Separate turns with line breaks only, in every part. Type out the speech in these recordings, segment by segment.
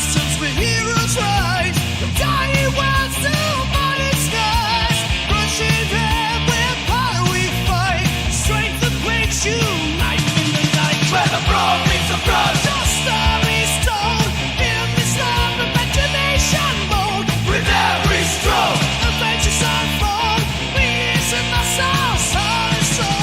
bastards with heroes right. The dying world's too mighty skies. Rushing air where power we fight. Strength that breaks you, light in the night. Where the brawn meets the brush. The story's told in this love imagination mode. With every stroke, adventures unfold. Peace in my soul, soul and soul.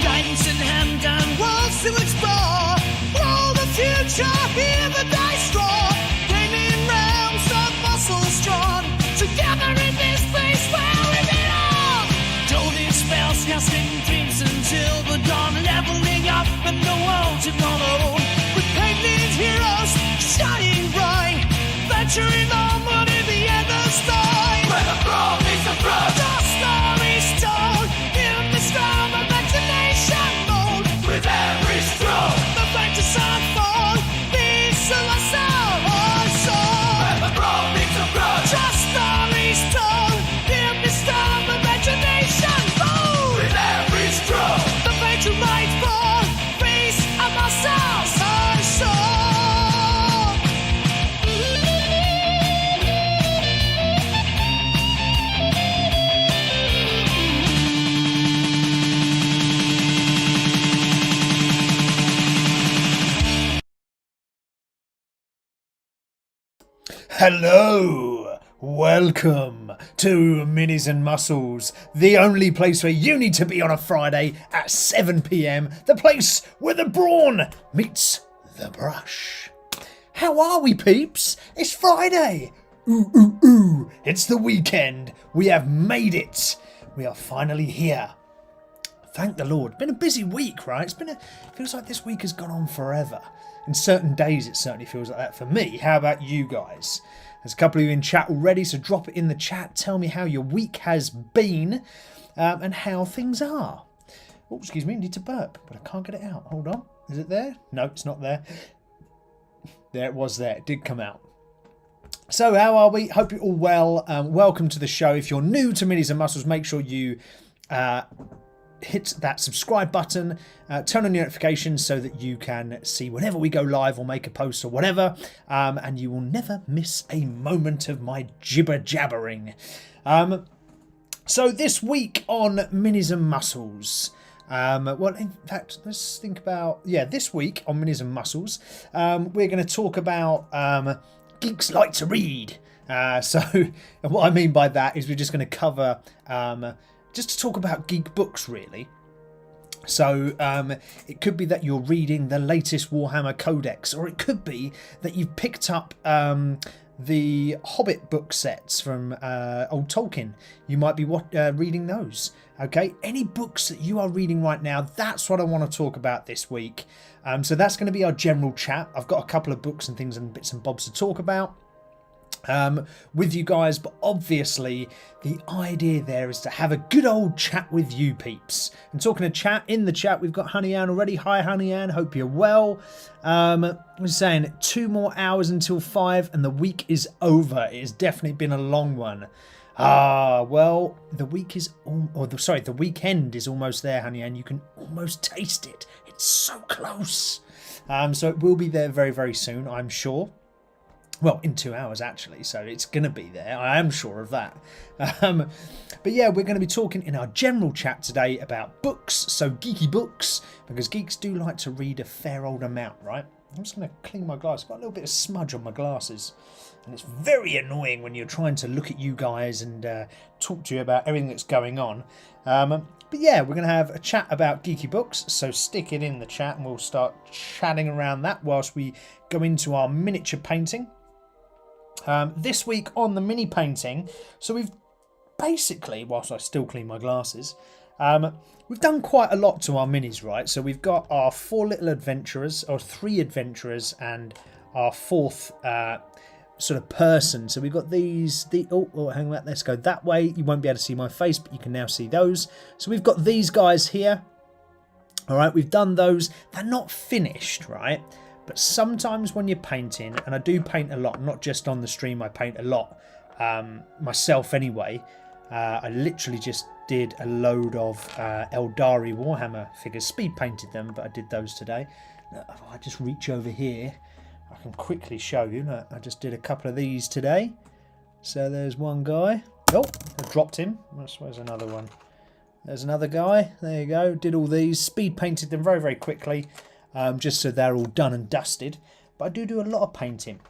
Guidance in hand and worlds to explore. Roll the future, hear the dice draw. Gaining realms of muscles drawn. Together in this place where we belong. Doting spells, casting dreams until the dawn. Leveling up and the world to follow. With painted heroes shining bright. Venturing onward in the endless night. Where the brawn meets the brush. The story's told in this realm of imagination mode. With every stroke, the vengeance unfold. Peace of my soul, oh soul. Where the brawn meets the brush. The story's told in this realm of imagination mode. With every stroke, the vengeance might fall. Peace of my soul, oh soul.
Hello, welcome to Minis-N-Muscles, the only place where you need to be on a Friday at 7 PM, the place where the brawn meets the brush. How are we, peeps? It's Friday. Ooh, ooh, ooh, it's the weekend. We have made it. We are finally here. Thank the Lord. Been a busy week, right? Feels like this week has gone on forever. In certain days, it certainly feels like that for me. How about you guys? There's a couple of you in chat already, so drop it in the chat. Tell me how your week has been and how things are. Oh, excuse me, I need to burp, but I can't get it out. Hold on. Is it there? No, it's not there. There it was there. It did come out. So how are we? Hope you're all well. Welcome to the show. If you're new to Minis-N-Muscles, make sure you hit that subscribe button, turn on your notifications so that you can see whenever we go live or make a post or whatever, and you will never miss a moment of my jibber jabbering. So this week on Minis-N-Muscles, well, in fact, let's think about, this week on Minis-N-Muscles, we're going to talk about geeks like to read. So what I mean by that is we're just going to cover just to talk about geek books, really. So it could be that you're reading the latest Warhammer Codex, or it could be that you've picked up the Hobbit book sets from old Tolkien. You might be reading those. Okay, any books that you are reading right now, that's what I want to talk about this week. So that's going to be our general chat. I've got a couple of books and things and bits and bobs to talk about with you guys, but obviously the idea there is to have a good old chat with you peeps. And talking to chat, in the chat we've got Honey Ann already. Hi Honey Ann, hope you're well. I was saying 2 more hours until 5 and the week is over. It has definitely been a long one. Well, the week is the weekend is almost there, Honey Ann. You can almost taste it. It's so close. So it will be there very, very soon, I'm sure. Well, in 2 hours, actually, so it's going to be there. I am sure of that. But yeah, we're going to be talking in our general chat today about books, so geeky books, because geeks do like to read a fair old amount, right? I'm just going to clean my glasses. I've got a little bit of smudge on my glasses, and it's very annoying when you're trying to look at you guys and talk to you about everything that's going on. But yeah, we're going to have a chat about geeky books, so stick it in the chat, and we'll start chatting around that whilst we go into our miniature painting. This week on the mini painting, so we've basically, whilst I still clean my glasses, we've done quite a lot to our minis, right? So we've got our 4 little adventurers, or 3 adventurers, and our 4th sort of person. So we've got these, hang on, let's go that way. You won't be able to see my face, but you can now see those. So we've got these guys here. All right, we've done those. They're not finished, right? But sometimes when you're painting, and I do paint a lot, not just on the stream, I paint a lot myself anyway. I literally just did a load of Eldari Warhammer figures, speed painted them, but I did those today. Now, if I just reach over here, I can quickly show you. Look, I just did a couple of these today. So there's one guy. Oh, I dropped him. Where's another one? There's another guy. There you go. Did all these. Speed painted them very, very quickly. Just so they're all done and dusted. But I do a lot of painting.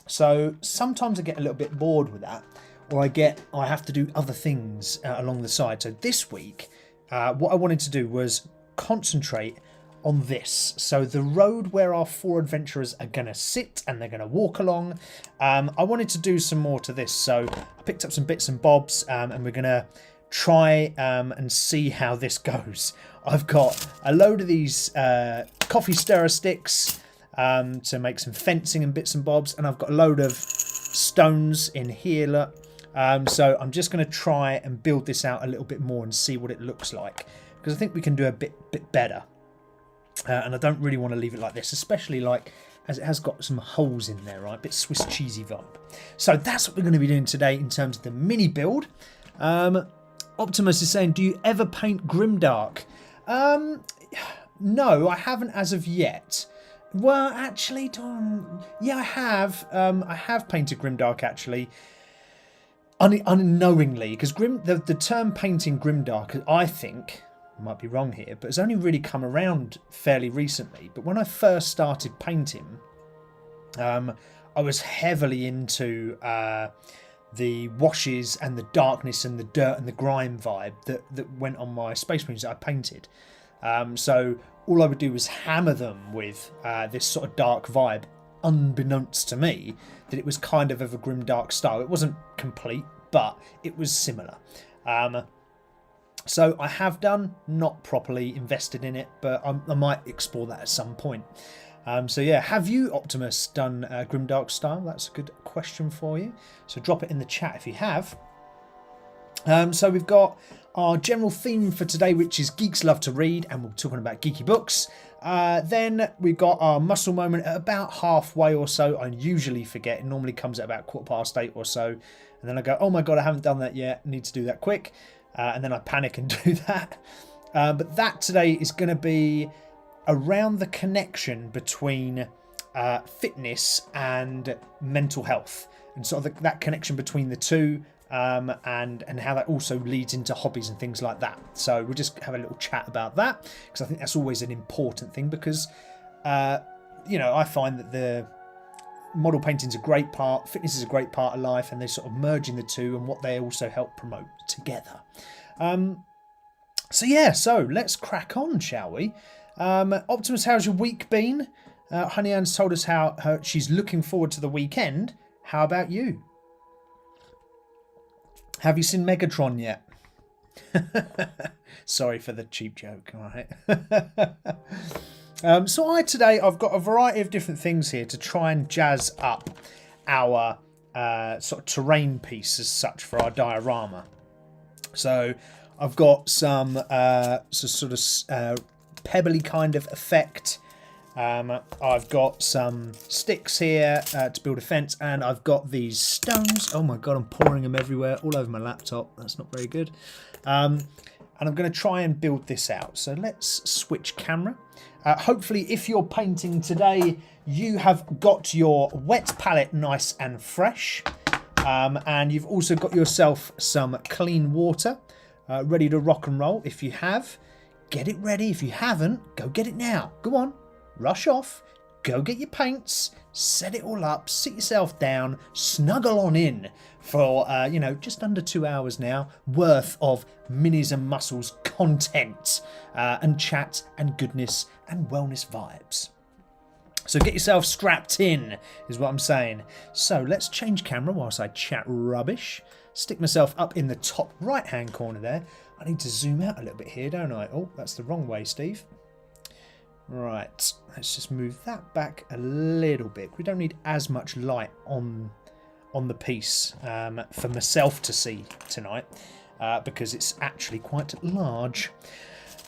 So sometimes I get a little bit bored with that. Or I have to do other things along the side. So this week, what I wanted to do was concentrate on this. So the road where our 4 adventurers are going to sit and they're going to walk along. I wanted to do some more to this. So I picked up some bits and bobs and we're going to try and see how this goes. I've got a load of these coffee stirrer sticks to make some fencing and bits and bobs. And I've got a load of stones in here, look. So I'm just going to try and build this out a little bit more and see what it looks like. Because I think we can do a bit better. And I don't really want to leave it like this, especially like as it has got some holes in there, right? A bit Swiss cheesy vibe. So that's what we're going to be doing today in terms of the mini build. Optimus is saying, do you ever paint grimdark? No, I haven't as of yet. Well, actually, yeah, I have. I have painted grimdark actually. Unknowingly, because the term painting grimdark, I think, I might be wrong here, but it's only really come around fairly recently. But when I first started painting, I was heavily into the washes and the darkness and the dirt and the grime vibe that went on my Space Marines that I painted. So all I would do was hammer them with this sort of dark vibe, unbeknownst to me that it was kind of a grimdark style. It wasn't complete, but it was similar. So I have done, not properly invested in it, but I might explore that at some point. So yeah, have you, Optimus, done grimdark style? That's a good question for you. So drop it in the chat if you have. So we've got our general theme for today, which is geeks love to read, and we're talking about geeky books. Then we've got our muscle moment at about halfway or so. I usually forget. It normally comes at about 8:15 or so. And then I go, oh my God, I haven't done that yet. Need to do that quick. And then I panic and do that. But that today is going to be around the connection between fitness and mental health. And sort of that connection between the two. And how that also leads into hobbies and things like that. So we'll just have a little chat about that, because I think that's always an important thing, because you know, I find that the model painting's a great part, fitness is a great part of life, and they sort of merging the two and what they also help promote together. So yeah, so let's crack on, shall we? Optimus, how's your week been? Honey Ann's told us how she's looking forward to the weekend. How about you? Have you seen Megatron yet? Sorry for the cheap joke, all right. So today I've got a variety of different things here to try and jazz up our sort of terrain piece as such for our diorama. So I've got some sort of pebbly kind of effect. I've got some sticks here to build a fence, and I've got these stones. Oh my God, I'm pouring them everywhere, all over my laptop. That's not very good. And I'm going to try and build this out. So let's switch camera. Hopefully, if you're painting today, you have got your wet palette nice and fresh. And you've also got yourself some clean water ready to rock and roll. If you have, get it ready. If you haven't, go get it now. Go on. Rush off, go get your paints, set it all up, sit yourself down, snuggle on in for, you know, just under 2 hours now worth of Minis and Muscles content and chat and goodness and wellness vibes. So get yourself strapped in, is what I'm saying. So let's change camera whilst I chat rubbish. Stick myself up in the top right-hand corner there. I need to zoom out a little bit here, don't I? Oh, that's the wrong way, Steve. Right, let's just move that back a little bit. We don't need as much light on the piece for myself to see tonight because it's actually quite large.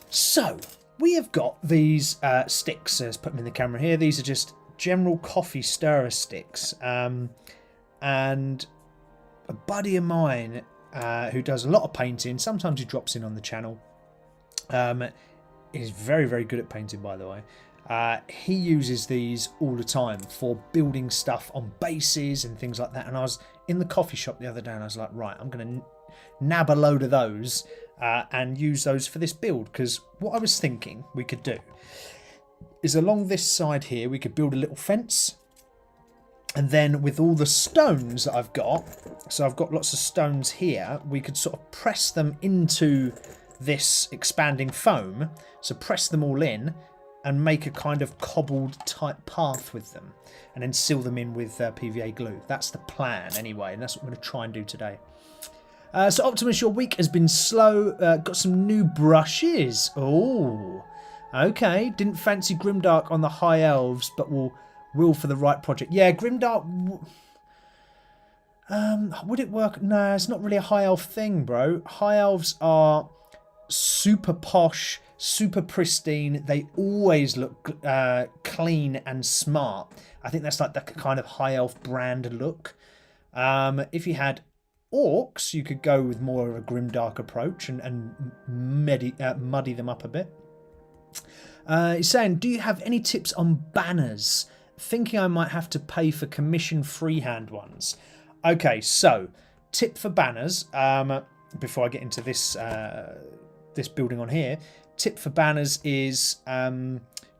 So we have got these sticks. Let's put them in the camera here. These are just general coffee stirrer sticks. And a buddy of mine who does a lot of painting. Sometimes he drops in on the channel. He's very, very good at painting, by the way. He uses these all the time for building stuff on bases and things like that. And I was in the coffee shop the other day and I was like, right, I'm going to nab a load of those and use those for this build. Because what I was thinking we could do is along this side here, we could build a little fence. And then with all the stones that I've got, so I've got lots of stones here, we could sort of press them into this expanding foam. So press them all in and make a kind of cobbled type path with them. And then seal them in with PVA glue. That's the plan anyway, and that's what I'm going to try and do today. So Optimus, your week has been slow. Got some new brushes. Oh, okay. Didn't fancy Grimdark on the High Elves, but will for the right project. Yeah, Grimdark. Would it work? No, it's not really a High Elf thing, bro. High Elves are super posh, super pristine. They always look clean and smart. I think that's like the kind of High Elf brand look. If you had orcs, you could go with more of a grimdark approach and muddy them up a bit. He's saying, do you have any tips on banners? Thinking I might have to pay for commission freehand ones. Okay, so tip for banners. Before I get into this this building on here, tip for banners is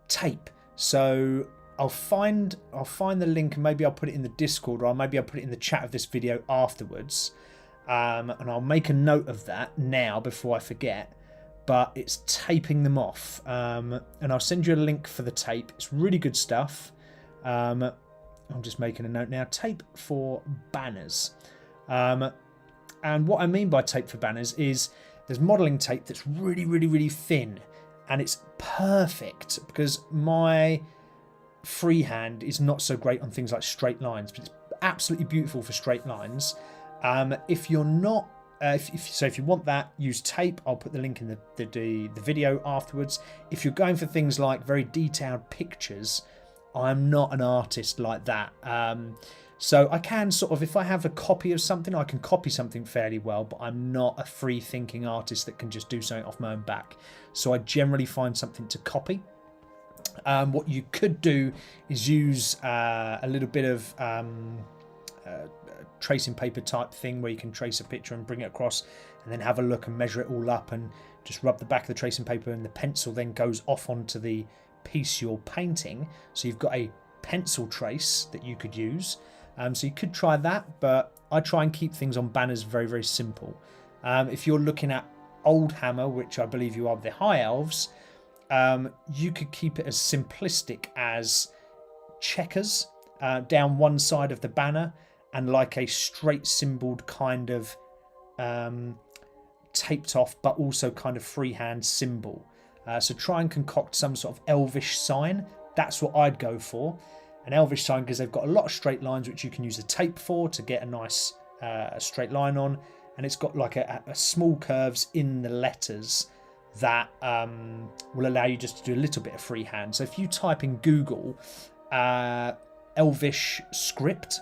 tape. So I'll find the link and maybe I'll put it in the Discord, or maybe I'll put it in the chat of this video afterwards. And I'll make a note of that now before I forget. But it's taping them off. And I'll send you a link for the tape. It's really good stuff. I'm just making a note now. Tape for banners. And what I mean by tape for banners is there's modelling tape that's really, really, really thin. And it's perfect because my freehand is not so great on things like straight lines, but it's absolutely beautiful for straight lines. If you're not, if you want that, use tape. I'll put the link in the video afterwards. If you're going for things like very detailed pictures, I'm not an artist like that. So I can sort of, if I have a copy of something, I can copy something fairly well, but I'm not a free thinking artist that can just do something off my own back. So I generally find something to copy. What you could do is use a little bit of tracing paper type thing where you can trace a picture and bring it across and then have a look and measure it all up and just rub the back of the tracing paper, and the pencil then goes off onto the piece you're painting. So you've got a pencil trace that you could use. So you could try that, but I try and keep things on banners very, very simple. If you're looking at Oldhammer, which I believe you are, the High Elves, you could keep it as simplistic as checkers down one side of the banner and like a straight symboled kind of taped off but also kind of freehand symbol. So try and concoct some sort of elvish sign. That's what I'd go for. An elvish sign, because they've got a lot of straight lines which you can use the tape for to get a nice straight line on, and it's got like a small curves in the letters that will allow you just to do a little bit of freehand. So if you type in Google elvish script,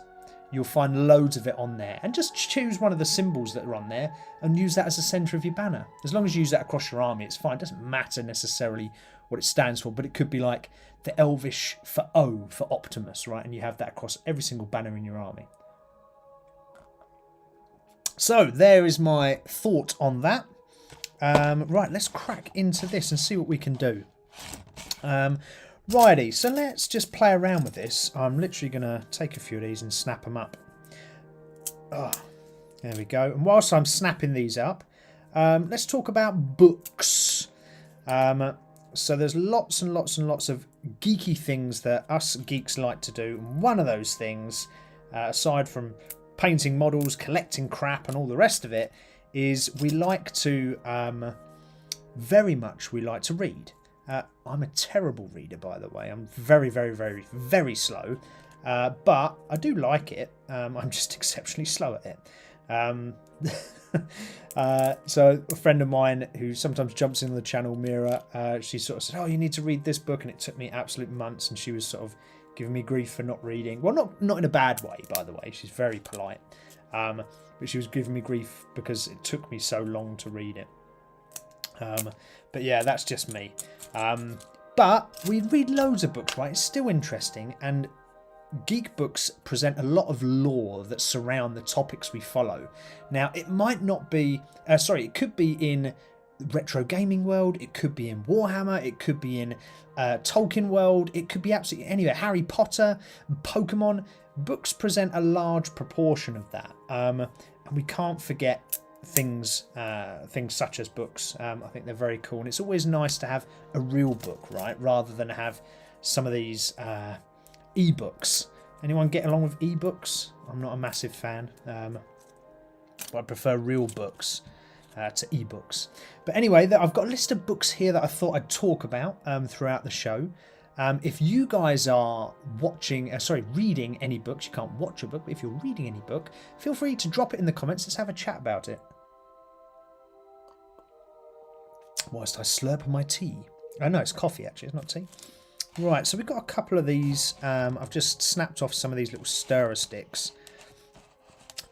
you'll find loads of it on there, and just choose one of the symbols that are on there and use that as the centre of your banner. As long as you use that across your army, it's fine. It doesn't matter necessarily what it stands for, but it could be like the elvish for O for Optimus, right? And you have that across every single banner in your army. So there is my thought on that. Right, let's crack into this and see what we can do. Righty, so let's just play around with this. I'm literally going to take a few of these and snap them up. Oh, there we go. And whilst I'm snapping these up, let's talk about books. So there's lots and lots and lots of geeky things that us geeks like to do. One of those things, aside from painting models, collecting crap and all the rest of it, is we like to, very much we like to read. I'm a terrible reader, by the way. I'm very, very, very, very slow. But I do like it. I'm just exceptionally slow at it. So a friend of mine who sometimes jumps in on the channel, Mira, she sort of said, oh, you need to read this book. And it took me absolute months. And she was sort of giving me grief for not reading. Well, not in a bad way, by the way. She's very polite. But she was giving me grief because it took me so long to read it. But yeah, that's just me. But we read loads of books, right? It's still interesting, and geek books present a lot of lore that surround the topics we follow. Now, it might not be... it could be in retro gaming world, it could be in Warhammer, it could be in Tolkien world, it could be absolutely anywhere. Harry Potter, Pokemon. Books present a large proportion of that. And we can't forget things such as books. I think they're very cool, and it's always nice to have a real book, right, rather than have some of these ebooks. Anyone get along with ebooks? I'm not a massive fan, but I prefer real books to ebooks. But anyway, I've got a list of books here that I thought I'd talk about throughout the show. If you guys are reading any books, you can't watch a book, but if you're reading any book, feel free to drop it in the comments. Let's have a chat about it. Whilst I slurp my tea. Oh no, it's coffee actually, it's not tea. Right, so we've got a couple of these. I've just snapped off some of these little stirrer sticks.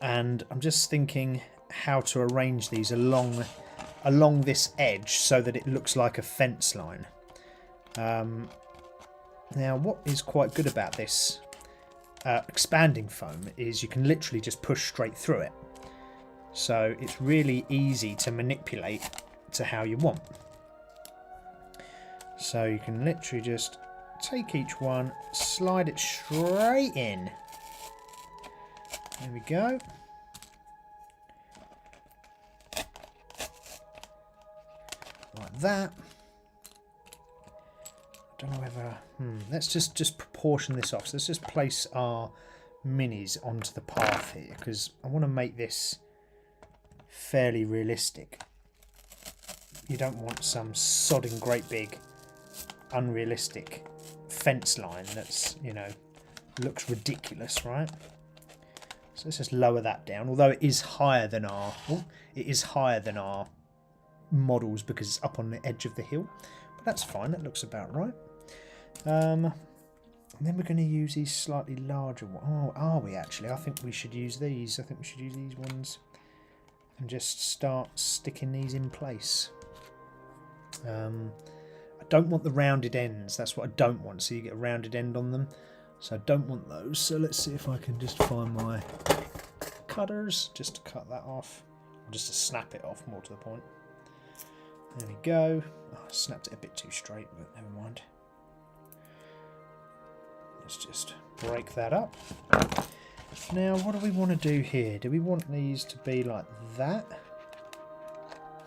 And I'm just thinking how to arrange these along this edge so that it looks like a fence line. Now, what is quite good about this expanding foam is you can literally just push straight through it. So it's really easy to manipulate to how you want. So you can literally just take each one, slide it straight in. There we go. Like that. I don't know whether... let's just proportion this off. So let's just place our minis onto the path here, because I want to make this fairly realistic. You don't want some sodding great big unrealistic fence line that's, you know, looks ridiculous, right? So let's just lower that down, although it is higher than our models because it's up on the edge of the hill, but that's fine, that looks about right. And then we're going to use these slightly larger ones. Oh, are we actually? I think we should use these. I think we should use these ones and just start sticking these in place. I don't want the rounded ends. That's what I don't want. So you get a rounded end on them. So I don't want those. So let's see if I can just find my cutters just to cut that off. Or just to snap it off, more to the point. There we go. Oh, I snapped it a bit too straight, but never mind. Let's just break that up. Now, what do we want to do here? Do we want these to be like that?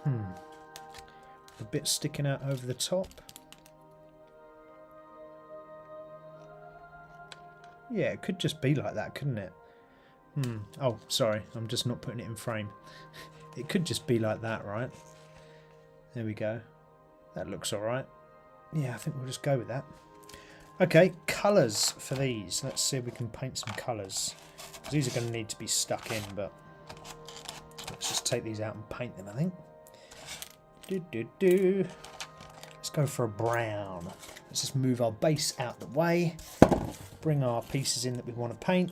A bit sticking out over the top. Yeah, it could just be like that, couldn't it? Oh, sorry, I'm just not putting it in frame. It could just be like that, right? There we go. That looks alright. Yeah, I think we'll just go with that. Okay, colours for these. Let's see if we can paint some colours. These are going to need to be stuck in, but let's just take these out and paint them, I think. Let's go for a brown. Let's just move our base out the way. Bring our pieces in that we want to paint.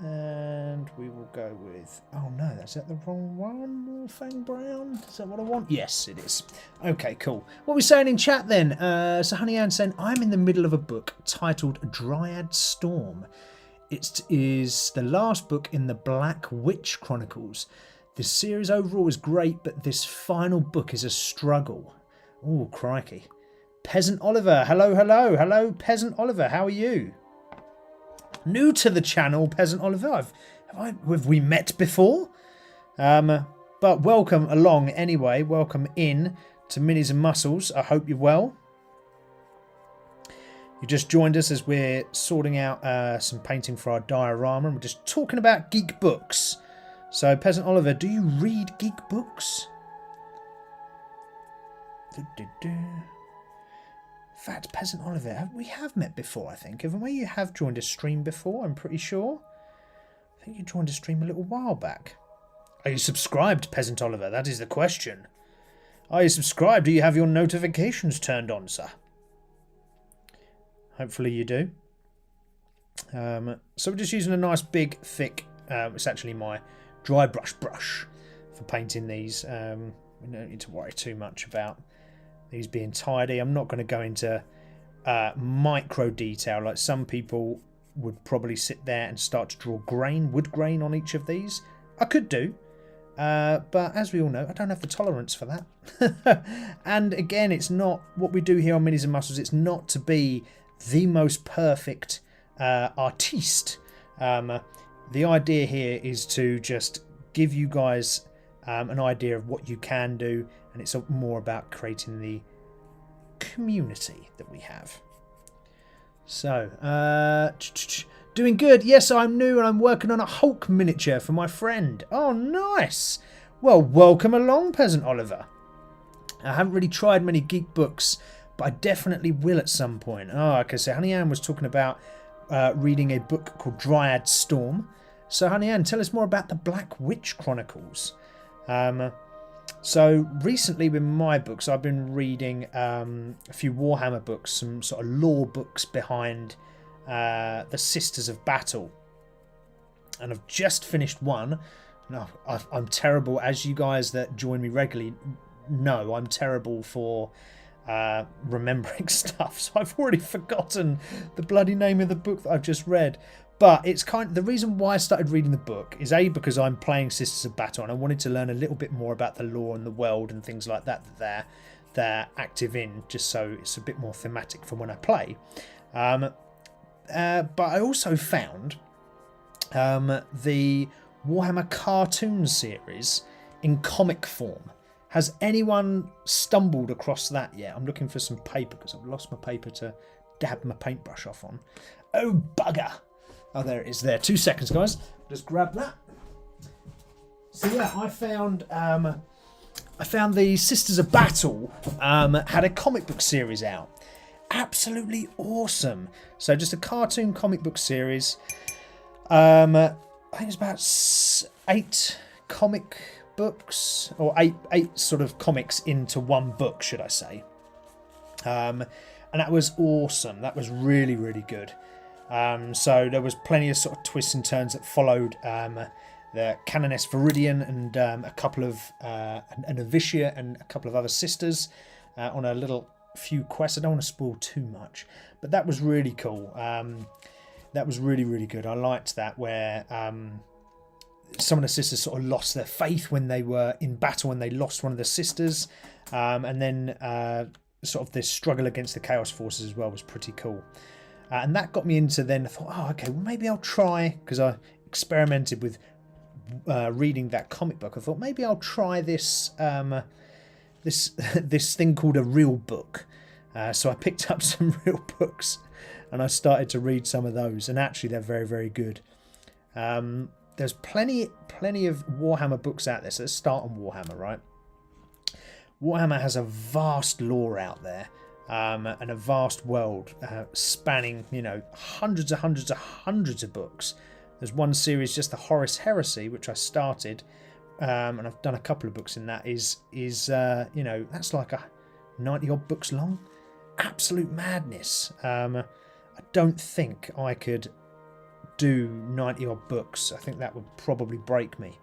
And we will go with... Oh no, is that the wrong one? Morphang brown? Is that what I want? Yes, it is. Okay, cool. What are we saying in chat then? So Honey Ann saying, I'm in the middle of a book titled Dryad Storm. It is the last book in the Black Witch Chronicles. This series overall is great, but this final book is a struggle. Oh, crikey. Peasant Oliver. Hello, hello. Hello, Peasant Oliver. How are you? New to the channel, Peasant Oliver. Have we met before? But welcome along anyway. Welcome in to Minis and Muscles. I hope you're well. You just joined us as we're sorting out some painting for our diorama, and we're just talking about geek books. So, Peasant Oliver, do you read geek books? In fact, Peasant Oliver, we have met before, I think. Haven't we? You have joined a stream before, I'm pretty sure. I think you joined a stream a little while back. Are you subscribed, Peasant Oliver? That is the question. Are you subscribed? Do you have your notifications turned on, sir? Hopefully you do. So we're just using a nice big thick, it's actually my dry brush for painting these. We don't need to worry too much about these being tidy. I'm not going to go into micro detail like some people would probably sit there and start to draw wood grain on each of these. I could do, but as we all know, I don't have the tolerance for that. And again, it's not what we do here on Minis and Muscles. It's not to be the most perfect artiste. The idea here is to just give you guys an idea of what you can do, and it's more about creating the community that we have. So, doing good. Yes, I'm new and I'm working on a Hulk miniature for my friend. Oh, nice. Well, welcome along, Peasant Oliver. I haven't really tried many geek books, but I definitely will at some point. Oh, okay, so Honey Ann was talking about reading a book called Dryad Storm. So, Honey Ann, tell us more about the Black Witch Chronicles. So recently with my books, I've been reading a few Warhammer books, some sort of lore books behind the Sisters of Battle. And I've just finished one. No, I'm terrible, as you guys that join me regularly know, I'm terrible for remembering stuff. So I've already forgotten the bloody name of the book that I've just read. But it's the reason why I started reading the book is because I'm playing Sisters of Battle and I wanted to learn a little bit more about the lore and the world and things like that they're active in, just so it's a bit more thematic from when I play. But I also found the Warhammer cartoon series in comic form. Has anyone stumbled across that yet? I'm looking for some paper because I've lost my paper to dab my paintbrush off on. Oh, bugger! Oh, there it is there. 2 seconds, guys. Just grab that. So, yeah, I found the Sisters of Battle had a comic book series out. Absolutely awesome. So, just a cartoon comic book series. I think it's about 8 comic books, or eight sort of comics into one book, should I say. And that was awesome. That was really, really good. So there was plenty of sort of twists and turns that followed the Canoness Viridian and a couple of an Avicia and a couple of other sisters on a little few quests. I don't want to spoil too much, but that was really cool. That was really, really good. I liked that, where some of the sisters sort of lost their faith when they were in battle and they lost one of the sisters, and then sort of this struggle against the Chaos Forces as well was pretty cool. And that got me into then, I thought, oh, okay, well, maybe I'll try, because I experimented with reading that comic book. I thought maybe I'll try this this thing called a real book. So I picked up some real books and I started to read some of those, and actually they're very, very good. There's plenty of Warhammer books out there. So let's start on Warhammer, right? Warhammer has a vast lore out there. And a vast world spanning, hundreds of books. There's one series, just the Horus Heresy, which I started, and I've done a couple of books in that. Is that's like 90 odd books long. Absolute madness. I don't think I could do 90 odd books. I think that would probably break me,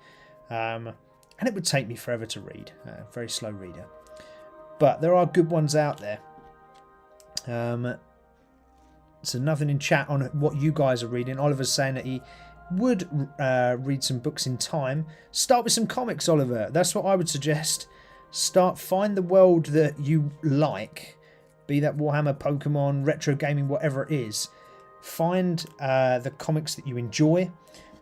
and it would take me forever to read. Very slow reader, but there are good ones out there. So nothing in chat on what you guys are reading. Oliver's saying that he would read some books in time. Start with some comics, Oliver. That's what I would suggest. Find the world that you like, be that Warhammer, Pokemon, retro gaming, whatever it is. Find the comics that you enjoy.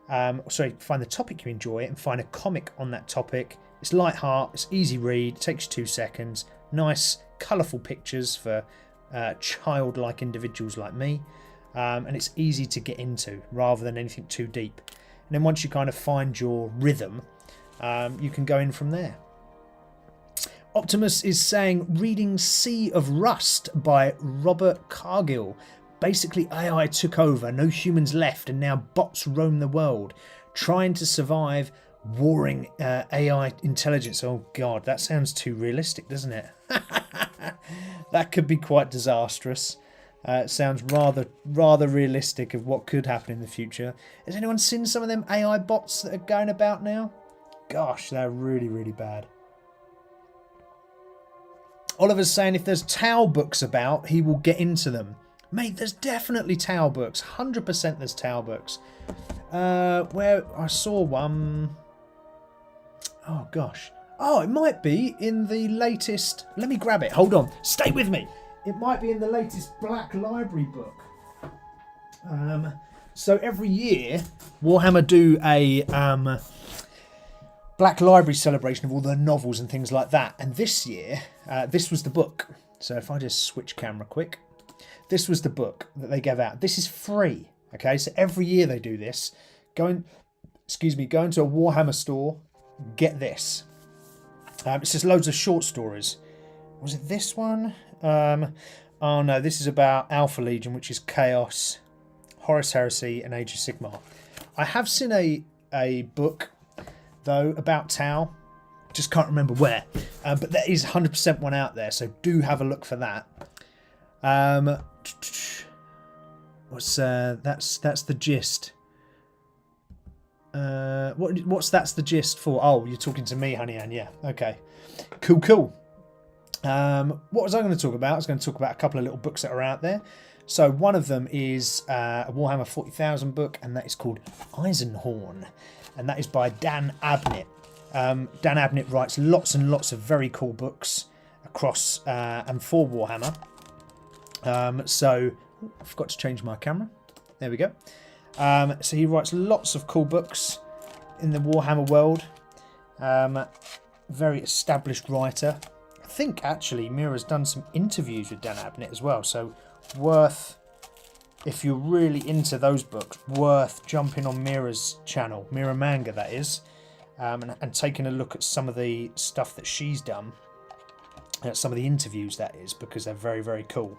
Find the topic you enjoy and find a comic on that topic. It's light heart, it's easy read, takes 2 seconds. Nice, colourful pictures for childlike individuals like me, and it's easy to get into rather than anything too deep. And then once you kind of find your rhythm, you can go in from there. Optimus is saying reading Sea of Rust by Robert Cargill. Basically AI took over, no humans left, and now bots roam the world trying to survive warring AI intelligence. Oh god, that sounds too realistic, doesn't it? That could be quite disastrous. It sounds rather realistic of what could happen in the future. Has anyone seen some of them AI bots that are going about now? Gosh, they're really, really bad. Oliver's saying if there's Tao books about, he will get into them. Mate, there's definitely Tao books. 100% there's Tao books. Where I saw one... Oh, gosh. Oh, it might be in the latest... Let me grab it. Hold on. Stay with me. It might be in the latest Black Library book. So every year, Warhammer do a Black Library celebration of all the novels and things like that. And this year, this was the book. So if I just switch camera quick. This was the book that they gave out. This is free. Okay, so every year they do this. Go into a Warhammer store, get this. It's just loads of short stories. Was it this one? Oh no, this is about Alpha Legion, which is Chaos, Horus Heresy, and Age of Sigmar. I have seen a book, though, about Tau. Just can't remember where. But there is 100% one out there, so do have a look for that. That's the gist. What's that's the gist for? Oh, you're talking to me, Honey Ann. Yeah, okay. Cool. What was I going to talk about? I was going to talk about a couple of little books that are out there. So one of them is a Warhammer 40,000 book, and that is called Eisenhorn, and that is by Dan Abnett. Dan Abnett writes lots and lots of very cool books across and for Warhammer. So I forgot to change my camera. There we go. So he writes lots of cool books in the Warhammer world. Very established writer. I think actually Mira's done some interviews with Dan Abnett as well. So worth, if you're really into those books, worth jumping on Mira's channel, Mira Manga that is, and taking a look at some of the stuff that she's done. Some of the interviews that is, because they're very, very cool.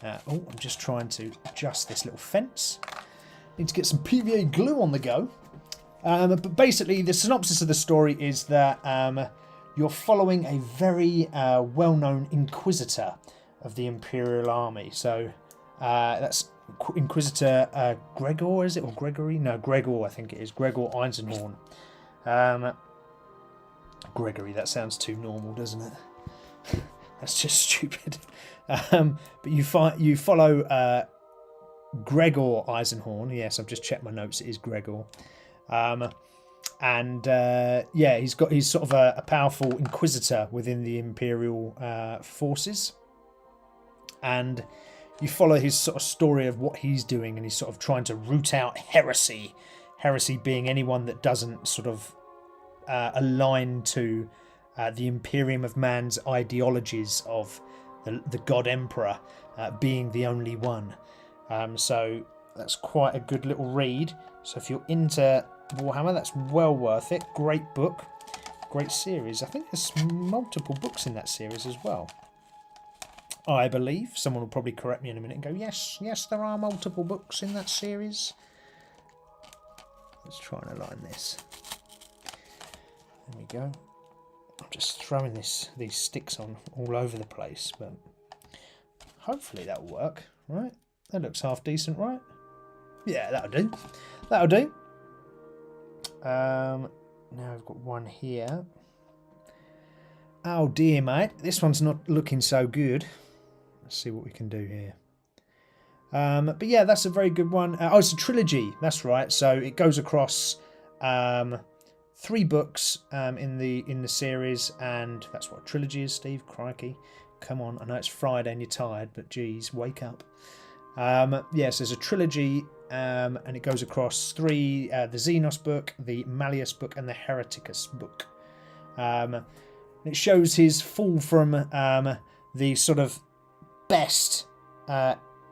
I'm just trying to adjust this little fence. Need to get some PVA glue on the go. But basically, the synopsis of the story is that you're following a very well-known Inquisitor of the Imperial Army. So that's Inquisitor Gregor, is it? Or Gregory? No, Gregor, I think it is. Gregor Eisenhorn. Gregory, that sounds too normal, doesn't it? That's just stupid. But you follow Gregor Eisenhorn. Yes, I've just checked my notes. It is Gregor. Yeah, he's sort of a powerful inquisitor within the Imperial forces, and you follow his sort of story of what he's doing, and he's sort of trying to root out heresy. Heresy being anyone that doesn't sort of align to the Imperium of Man's ideologies of the God Emperor being the only one. So that's quite a good little read. So if you're into Warhammer, that's well worth it. Great book, great series. I think there's multiple books in that series as well. I believe. Someone will probably correct me in a minute and go, yes, there are multiple books in that series. Let's try and align this. There we go. I'm just throwing these sticks on all over the place, but hopefully that'll work, right? That looks half decent, right? Yeah, that'll do. That'll do. Now I've got one here. Oh dear, mate. This one's not looking so good. Let's see what we can do here. But yeah, that's a very good one. Oh, it's a trilogy. That's right. So it goes across 3 books in the series, and that's what a trilogy is, Steve. Crikey. Come on. I know it's Friday and you're tired, but geez, wake up. Yes, there's a trilogy, and it goes across 3, the Xenos book, the Malleus book, and the Hereticus book. It shows his fall from the sort of best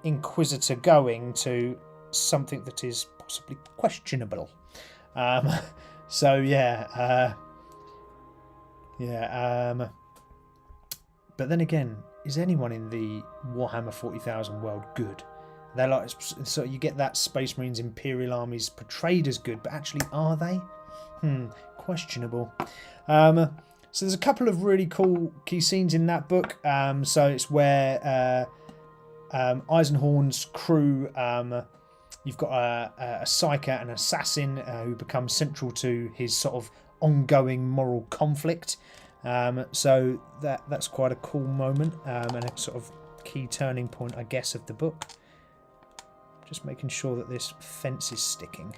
Inquisitor going to something that is possibly questionable. So yeah, but then again, is anyone in the Warhammer 40,000 world good? They're like, so you get that Space Marines Imperial armies portrayed as good, but actually are they? Questionable. So there's a couple of really cool key scenes in that book. So it's where Eisenhorn's crew. You've got a psyker and an assassin who become central to his sort of ongoing moral conflict. So that's quite a cool moment and a sort of key turning point, I guess, of the book. Just making sure that this fence is sticking.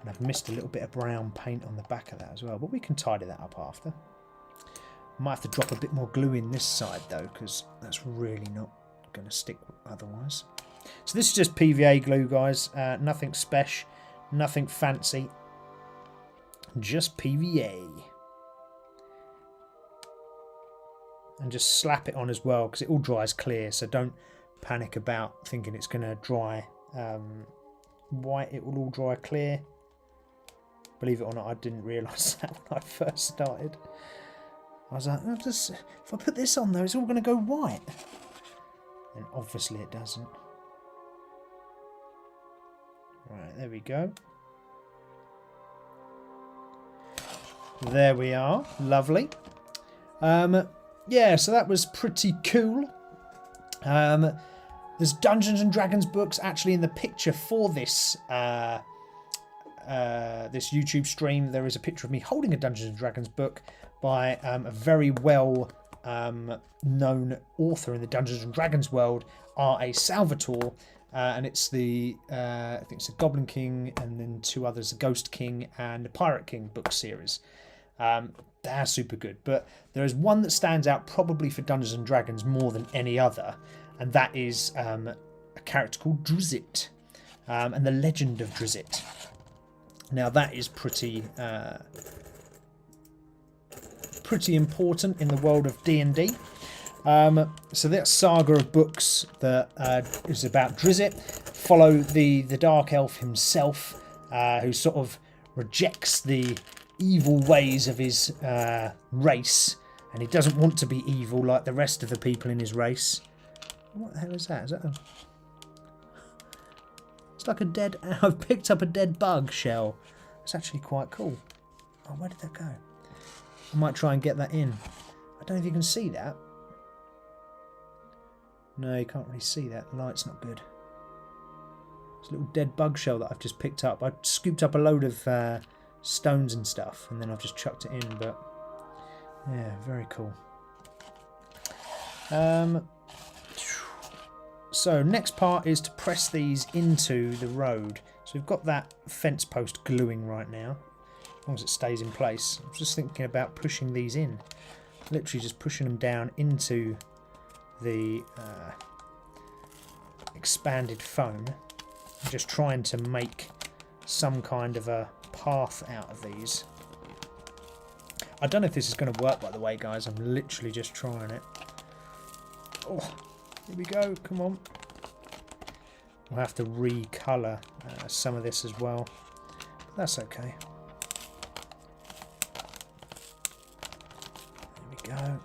And I've missed a little bit of brown paint on the back of that as well, but we can tidy that up after. Might have to drop a bit more glue in this side though, because that's really not going to stick otherwise. So this is just PVA glue, guys. Nothing special, nothing fancy. Just PVA. And just slap it on as well, because it all dries clear, so don't panic about thinking it's going to dry white. It will all dry clear. Believe it or not, I didn't realise that when I first started. I was like, if I put this on though, it's all going to go white. And obviously it doesn't. Right, there we go. There we are. Lovely. Yeah, so that was pretty cool. There's Dungeons and Dragons books actually in the picture for this this YouTube stream. There is a picture of me holding a Dungeons and Dragons book by a very well known author in the Dungeons and Dragons world, R.A. Salvatore, and it's the I think it's the Goblin King and then two others, the Ghost King and the Pirate King book series. They're super good, but there is one that stands out probably for Dungeons and Dragons more than any other, and that is a character called Drizzt, and the Legend of Drizzt. Now that is pretty important in the world of D&D. So that saga of books that is about Drizzt follow the dark elf himself, who sort of rejects the evil ways of his race, and he doesn't want to be evil like the rest of the people in his race. What the hell is that? Is that a... It's like a dead... I've picked up a dead bug shell. It's actually quite cool. Oh, where did that go? I might try and get that in. I don't know if you can see that. No, you can't really see that. The light's not good. It's a little dead bug shell that I've just picked up. I scooped up a load of stones and stuff, and then I've just chucked it in, but yeah, very cool. So next part is to press these into the road. So we've got that fence post gluing right now, as long as it stays in place. I'm just thinking about pushing these in, literally just pushing them down into the expanded foam, and just trying to make some kind of a path out of these. I don't know if this is going to work, by the way, guys. I'm literally just trying it. Oh, here we go. Come on. We'll have to recolour some of this as well. But that's okay. There we go.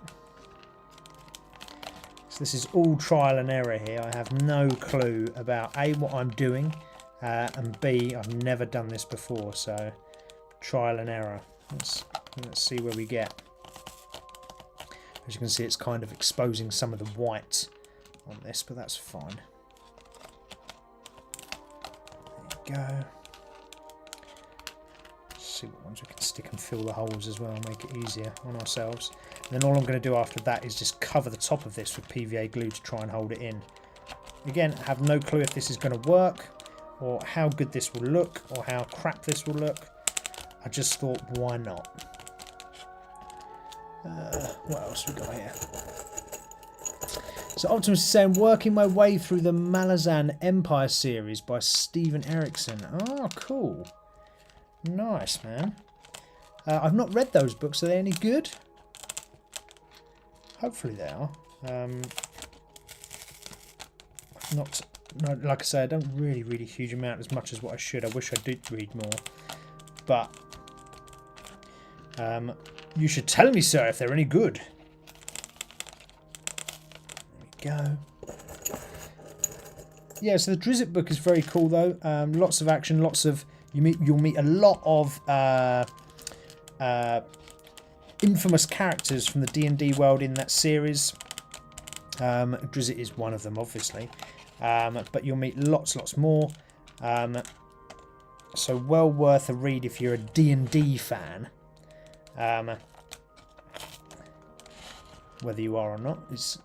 So this is all trial and error here. I have no clue about A, what I'm doing, and B, I've never done this before, so trial and error. Let's see where we get. As you can see, it's kind of exposing some of the white on this, but that's fine. There you go. Let's see what ones we can stick and fill the holes as well, make it easier on ourselves. And then all I'm going to do after that is just cover the top of this with PVA glue to try and hold it in. Again, I have no clue if this is going to work, or how good this will look, or how crap this will look. I just thought, why not? What else we got here? So Optimus is saying, working my way through the Malazan Empire series by Steven Erikson. Oh, cool. Nice, man. I've not read those books. Are they any good? Hopefully they are. Not, like I say, I don't really read a huge amount as much as what I should. I wish I did read more. But you should tell me, sir, if they're any good. There we go. Yeah, so the Drizzt book is very cool though. Lots of action, lots of you'll meet a lot of infamous characters from the D&D world in that series. Drizzt is one of them, obviously. But you'll meet lots more. So well worth a read if you're a D&D fan. Whether you are or not is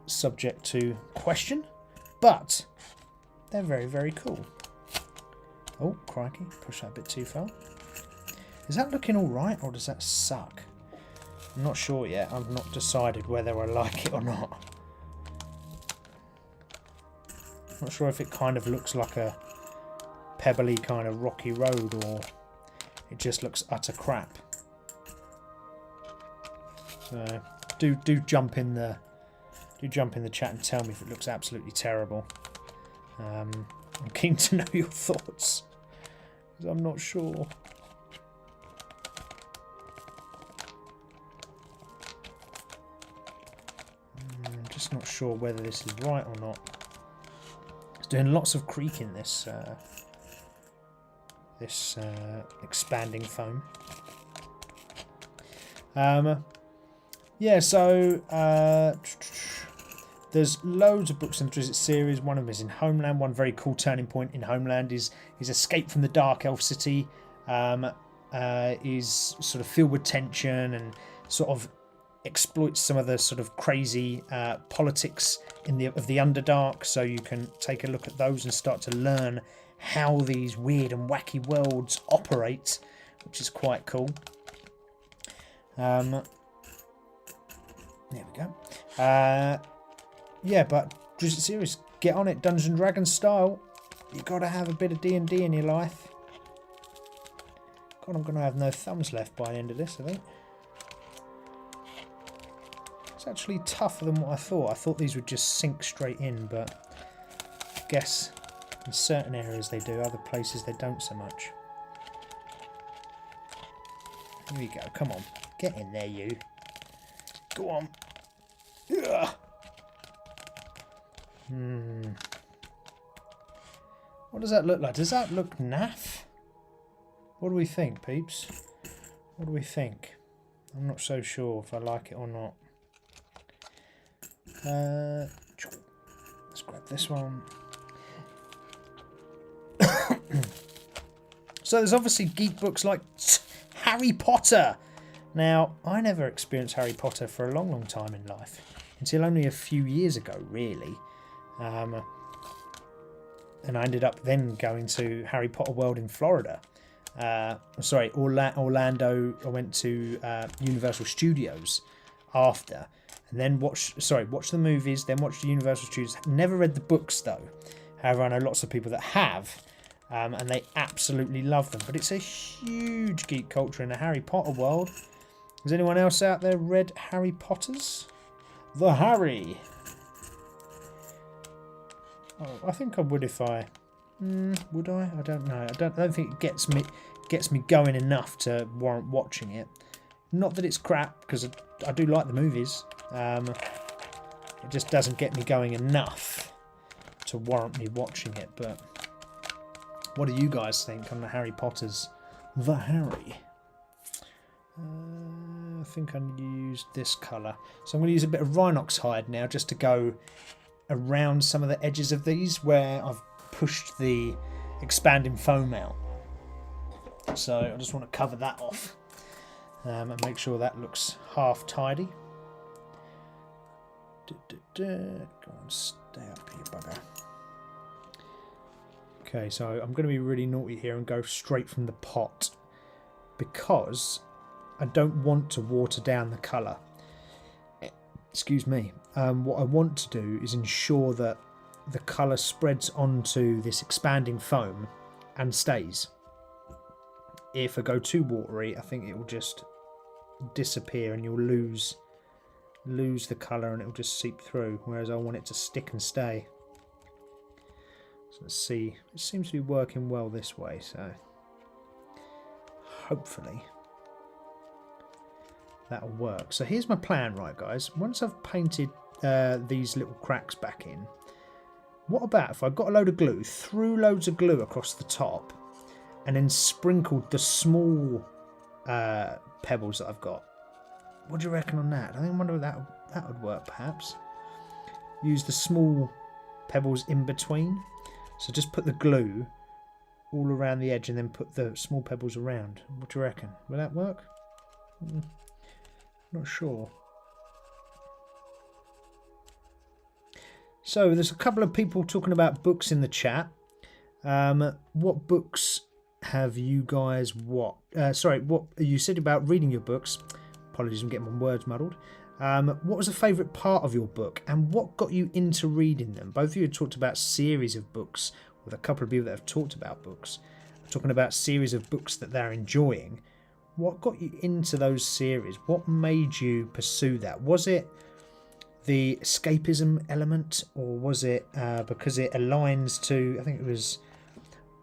subject to question. But they're very, very cool. Oh, crikey. Push that a bit too far. Is that looking alright, or does that suck? I'm not sure yet. I've not decided whether I like it or not. Not sure if it kind of looks like a pebbly kind of rocky road, or it just looks utter crap. So do jump in the chat and tell me if it looks absolutely terrible. I'm keen to know your thoughts, because I'm not sure. I'm just not sure whether this is right or not. It's doing lots of creaking, this expanding foam. Yeah, so there's loads of books in the Drizzt series. One of them is in Homeland. One very cool turning point in Homeland is his escape from the Dark Elf City. Is sort of filled with tension and sort of exploits some of the sort of crazy politics of the Underdark. So you can take a look at those and start to learn how these weird and wacky worlds operate, which is quite cool. There we go. Yeah, but Drizzt series, get on it, Dungeons and Dragons style. You got to have a bit of D&D in your life. God, I'm going to have no thumbs left by the end of this, I think. It's actually tougher than what I thought. I thought these would just sink straight in, but I guess in certain areas they do, other places they don't so much. Here we go, come on. Get in there, you. Go on. Ugh. What does that look like? Does that look naff? What do we think, peeps? What do we think? I'm not so sure if I like it or not. Let's grab this one. So there's obviously geek books like Harry Potter. Now, I never experienced Harry Potter for a long time in life. Until only a few years ago, really. And I ended up then going to Harry Potter World in Florida. Sorry, Orlando. I went to Universal Studios after. And then watched the movies, then watched the Universal Studios. Never read the books, though. However, I know lots of people that have. And they absolutely love them. But it's a huge geek culture in the Harry Potter world. Has anyone else out there read Harry Potters? The Harry. Oh, I think I would if I. Would I? I don't know. I don't think it gets me going enough to warrant watching it. Not that it's crap, because I do like the movies. It just doesn't get me going enough to warrant me watching it. But what do you guys think on the Harry Potters? The Harry. I think I used this colour. So I'm going to use a bit of Rhinox hide now just to go around some of the edges of these where I've pushed the expanding foam out. So I just want to cover that off and make sure that looks half tidy. Go on, stay up here, bugger. Okay, so I'm going to be really naughty here and go straight from the pot because I don't want to water down the colour. Excuse me. What I want to do is ensure that the colour spreads onto this expanding foam and stays. If I go too watery, I think it will just disappear and you'll lose the colour and it will just seep through, whereas I want it to stick and stay. So let's see. It seems to be working well this way, so hopefully that'll work. So here's my plan, right, guys. Once I've painted these little cracks back in, what about if I got a load of glue, threw loads of glue across the top, and then sprinkled the small pebbles that I've got? What do you reckon on that? I wonder if that would work, perhaps. use the small pebbles in between. So just put the glue all around the edge and then put the small pebbles around. What do you reckon? Will that work? Not sure. So there's a couple of people talking about books in the chat. What books have you guys what you said about reading your books? Apologies, I'm getting my words muddled. What was a favourite part of your book and what got you into reading them? Both of you have talked about series of books, with a couple of people that have talked about books. Talking about series of books that they're enjoying. What got you into those series? What made you pursue that? Was it the escapism element, or was it because it aligns to, I think it was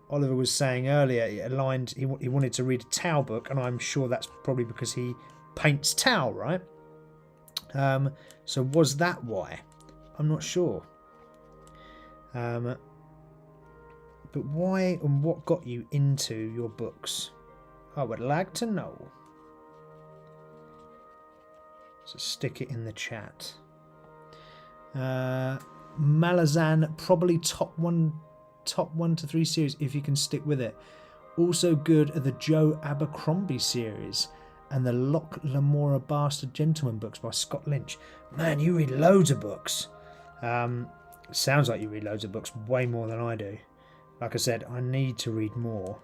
Oliver was saying earlier, it aligned, he wanted to read a Tao book, and I'm sure that's probably because he paints Tao, right? So was that why? I'm not sure. But why and what got you into your books? I would like to know. So stick it in the chat. Malazan, probably top one to three series if you can stick with it. Also good are the Joe Abercrombie series and the Loch Lamora Bastard Gentleman books by Scott Lynch. Man, you read loads of books. Sounds like you read loads of books, way more than I do. Like I said, I need to read more.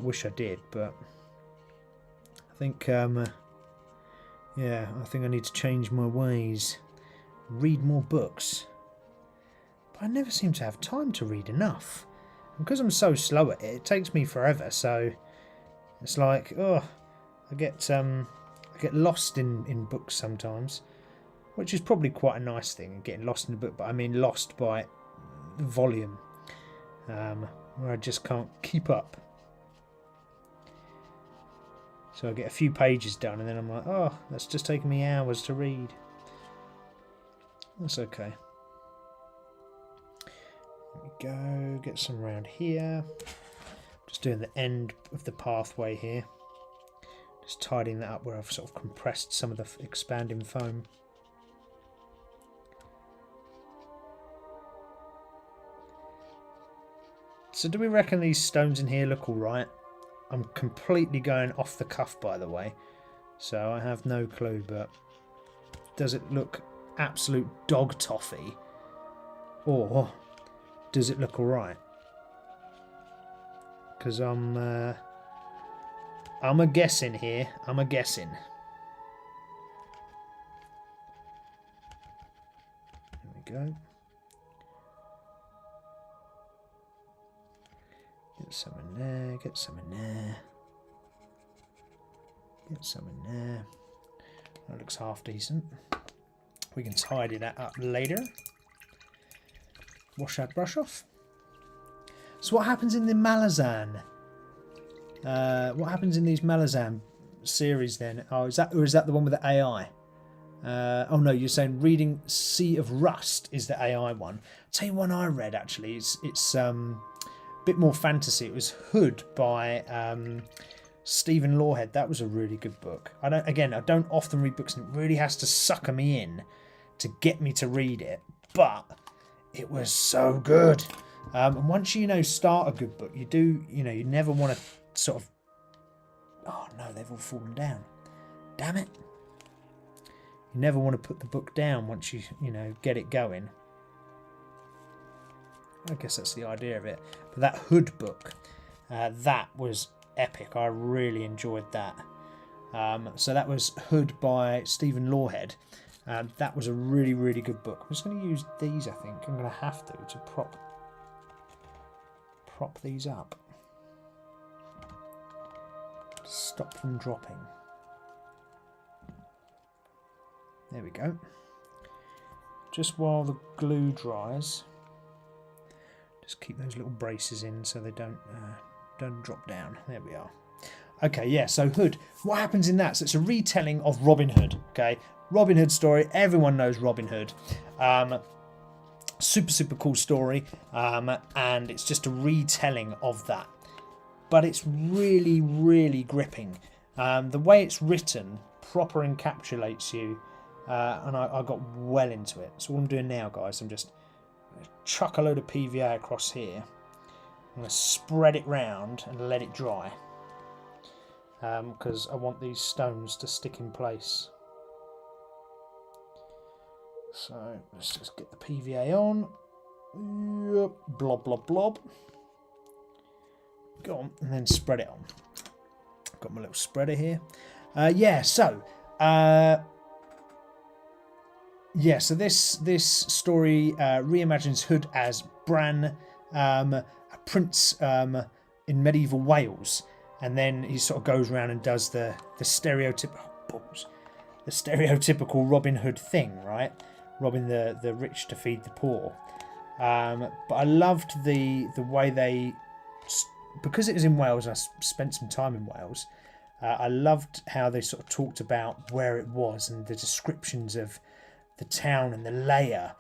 Wish I did, but I think, I think I need to change my ways. Read more books. But I never seem to have time to read enough. And because I'm so slow at it, it takes me forever. So it's like, I get lost in books sometimes, which is probably quite a nice thing, getting lost in a book. But I mean lost by volume, where I just can't keep up. So I get a few pages done and then I'm like, oh, that's just taken me hours to read. That's okay. There we go, get some around here. Just doing the end of the pathway here. Just tidying that up where I've sort of compressed some of the expanding foam. So do we reckon these stones in here look alright? I'm completely going off the cuff, by the way, so I have no clue, but does it look absolute dog toffee, or does it look alright? Because I'm a guessing here. I'm a guessing. There we go. Get some in there, get some in there. Get some in there. That looks half decent. We can tidy that up later. Wash that brush off. So what happens in the Malazan? What happens in these Malazan series then? Oh, is that the one with the AI? Oh no, you're saying reading Sea of Rust is the AI one. I'll tell you one I read actually. It's bit more fantasy. It was Hood by Stephen Lawhead. That was a really good book. I don't often read books, and it really has to sucker me in to get me to read it, but it was so good. And once you start a good book, you never want to sort of, oh no, they've all fallen down, damn it. You never want to put the book down once you get it going. I guess that's the idea of it. But that Hood book, that was epic. I really enjoyed that. So that was Hood by Stephen Lawhead. That was a really, really good book. I'm just going to use these, I think. I'm going to have to prop these up. Stop them dropping. There we go. Just while the glue dries. Just keep those little braces in so they don't drop down. There we are. Okay, yeah, so Hood. What happens in that? So it's a retelling of Robin Hood, okay? Robin Hood story. Everyone knows Robin Hood. Super, super cool story. And it's just a retelling of that. But it's really, really gripping. The way it's written proper encapsulates you and I got well into it. So what I'm doing now, guys, I'm just going to chuck a load of PVA across here. I'm going to spread it round and let it dry, because I want these stones to stick in place. So let's just get the PVA on. Yep. Blob, blob, blob. Go on, and then spread it on. Got my little spreader here. So this story reimagines Hood as Bran, a prince in medieval Wales, and then he sort of goes around and does the stereotypical Robin Hood thing, right? Robbing the rich to feed the poor. But I loved the way they, because it was in Wales, I spent some time in Wales. I loved how they sort of talked about where it was and the descriptions of the town and the layer,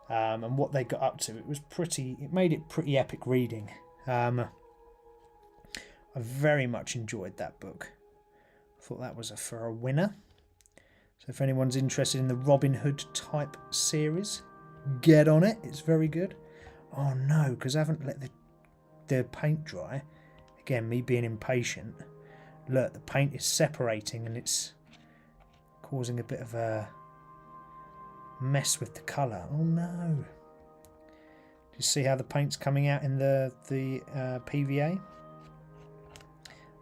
and what they got up to. It made it pretty epic reading. I very much enjoyed that book. I thought that was for a winner. So if anyone's interested in the Robin Hood type series, get on it. It's very good. Oh no, because I haven't let the paint dry. Again, me being impatient. Look, the paint is separating and it's causing a bit of a mess with the colour. Oh no. Do you see how the paint's coming out in the PVA?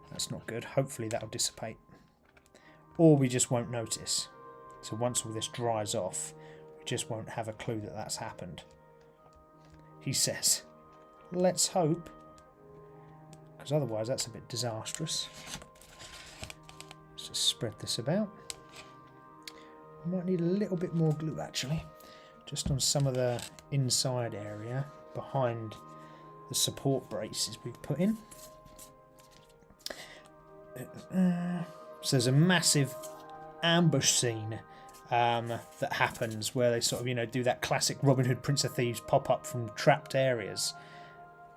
That's not good. Hopefully that'll dissipate. Or we just won't notice. So once all this dries off, we just won't have a clue that that's happened. He says. Let's hope. Because otherwise that's a bit disastrous. Let's just spread this about. Might need a little bit more glue actually. Just on some of the inside area behind the support braces we've put in. So there's a massive ambush scene that happens where they sort of, do that classic Robin Hood Prince of Thieves pop up from trapped areas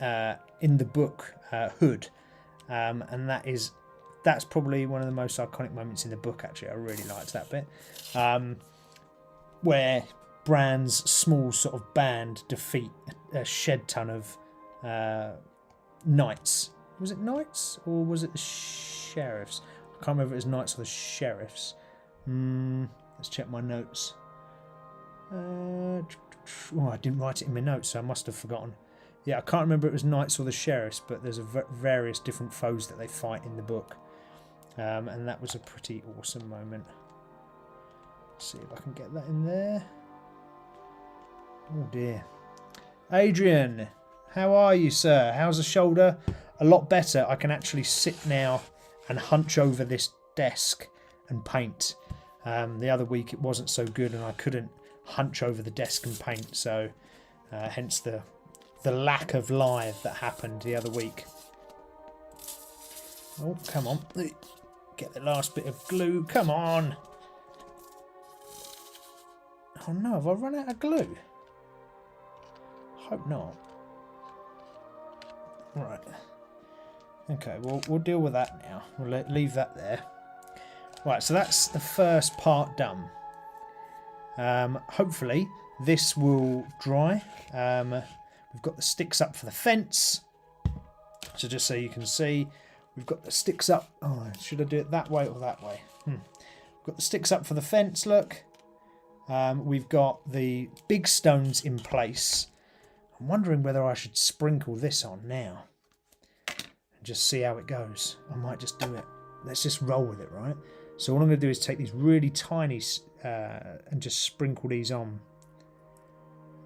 in the book Hood, and that's probably one of the most iconic moments in the book. Actually, I really liked that bit where Bran's small sort of band defeat a shed ton of knights. Was it knights or was it the sheriffs? I can't remember if it was knights or the sheriffs. Let's check my notes. I didn't write it in my notes, so I must have forgotten. Yeah, I can't remember if it was knights or the sheriffs, but there's various different foes that they fight in the book. And that was a pretty awesome moment. Let's see if I can get that in there. Oh dear. Adrian, how are you, sir? How's the shoulder? A lot better. I can actually sit now and hunch over this desk and paint. The other week it wasn't so good and I couldn't hunch over the desk and paint, so hence the lack of live that happened the other week. Oh, come on. Get the last bit of glue. Come on. Oh no, have I run out of glue? Hope not. Right. Okay, we'll deal with that now. We'll leave that there. Right, so that's the first part done. Hopefully this will dry. We've got the sticks up for the fence. So just so you can see, we've got the sticks up. Oh, should I do it that way or that way? We've got the sticks up for the fence, look. We've got the big stones in place. I'm wondering whether I should sprinkle this on now. And just see how it goes. I might just do it. Let's just roll with it, right? So what I'm going to do is take these really tiny and just sprinkle these on.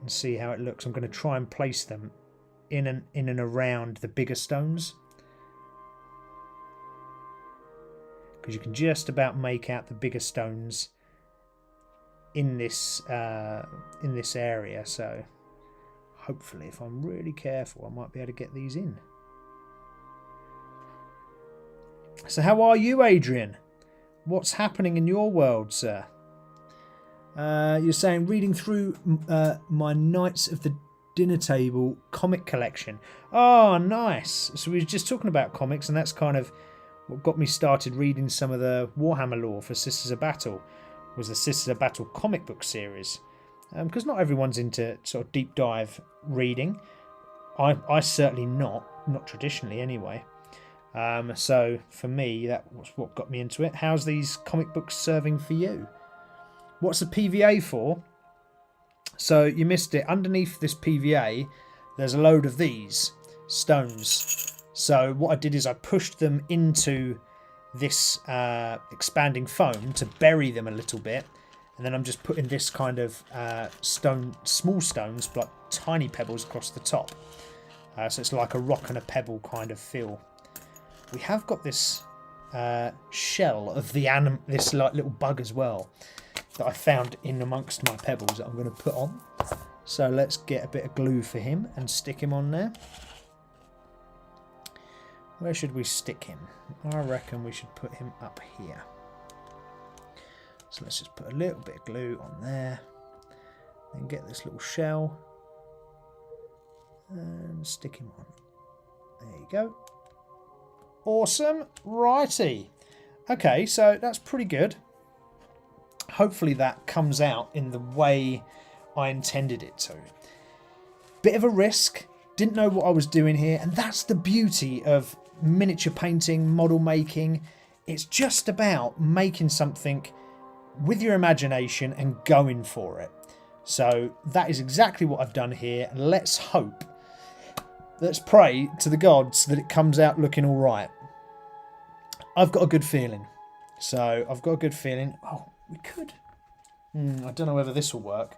And see how it looks. I'm going to try and place them in and around the bigger stones. Because you can just about make out the bigger stones in this area, so hopefully if I'm really careful I might be able to get these in. So how are you, Adrian? What's happening in your world, sir? You're saying reading through my Knights of the Dinner Table comic collection. Oh, nice. So we were just talking about comics, and that's kind of what got me started reading some of the Warhammer lore for Sisters of Battle. was the Sisters of Battle comic book series. Because not everyone's into sort of deep dive reading. I certainly not traditionally anyway. So for me, that was what got me into it. How's these comic books serving for you? What's the PVA for? So you missed it. Underneath this PVA, there's a load of these stones. So what I did is I pushed them into this expanding foam to bury them a little bit. And then I'm just putting this kind of small stones, like tiny pebbles across the top. So it's like a rock and a pebble kind of feel. We have got this shell of this like little bug as well that I found in amongst my pebbles that I'm going to put on. So let's get a bit of glue for him and stick him on there. Where should we stick him? I reckon we should put him up here. So let's just put a little bit of glue on there. Then get this little shell and stick him on. There you go. Awesome. Righty. Okay, so that's pretty good. Hopefully that comes out in the way I intended it to. Bit of a risk. Didn't know what I was doing here. And that's the beauty of miniature painting, model making. It's just about making something with your imagination and going for it. So that is exactly what I've done here. Let's hope. Let's pray to the gods that it comes out looking all right. I've got a good feeling. So I've got a good feeling. Oh, we could. I don't know whether this will work.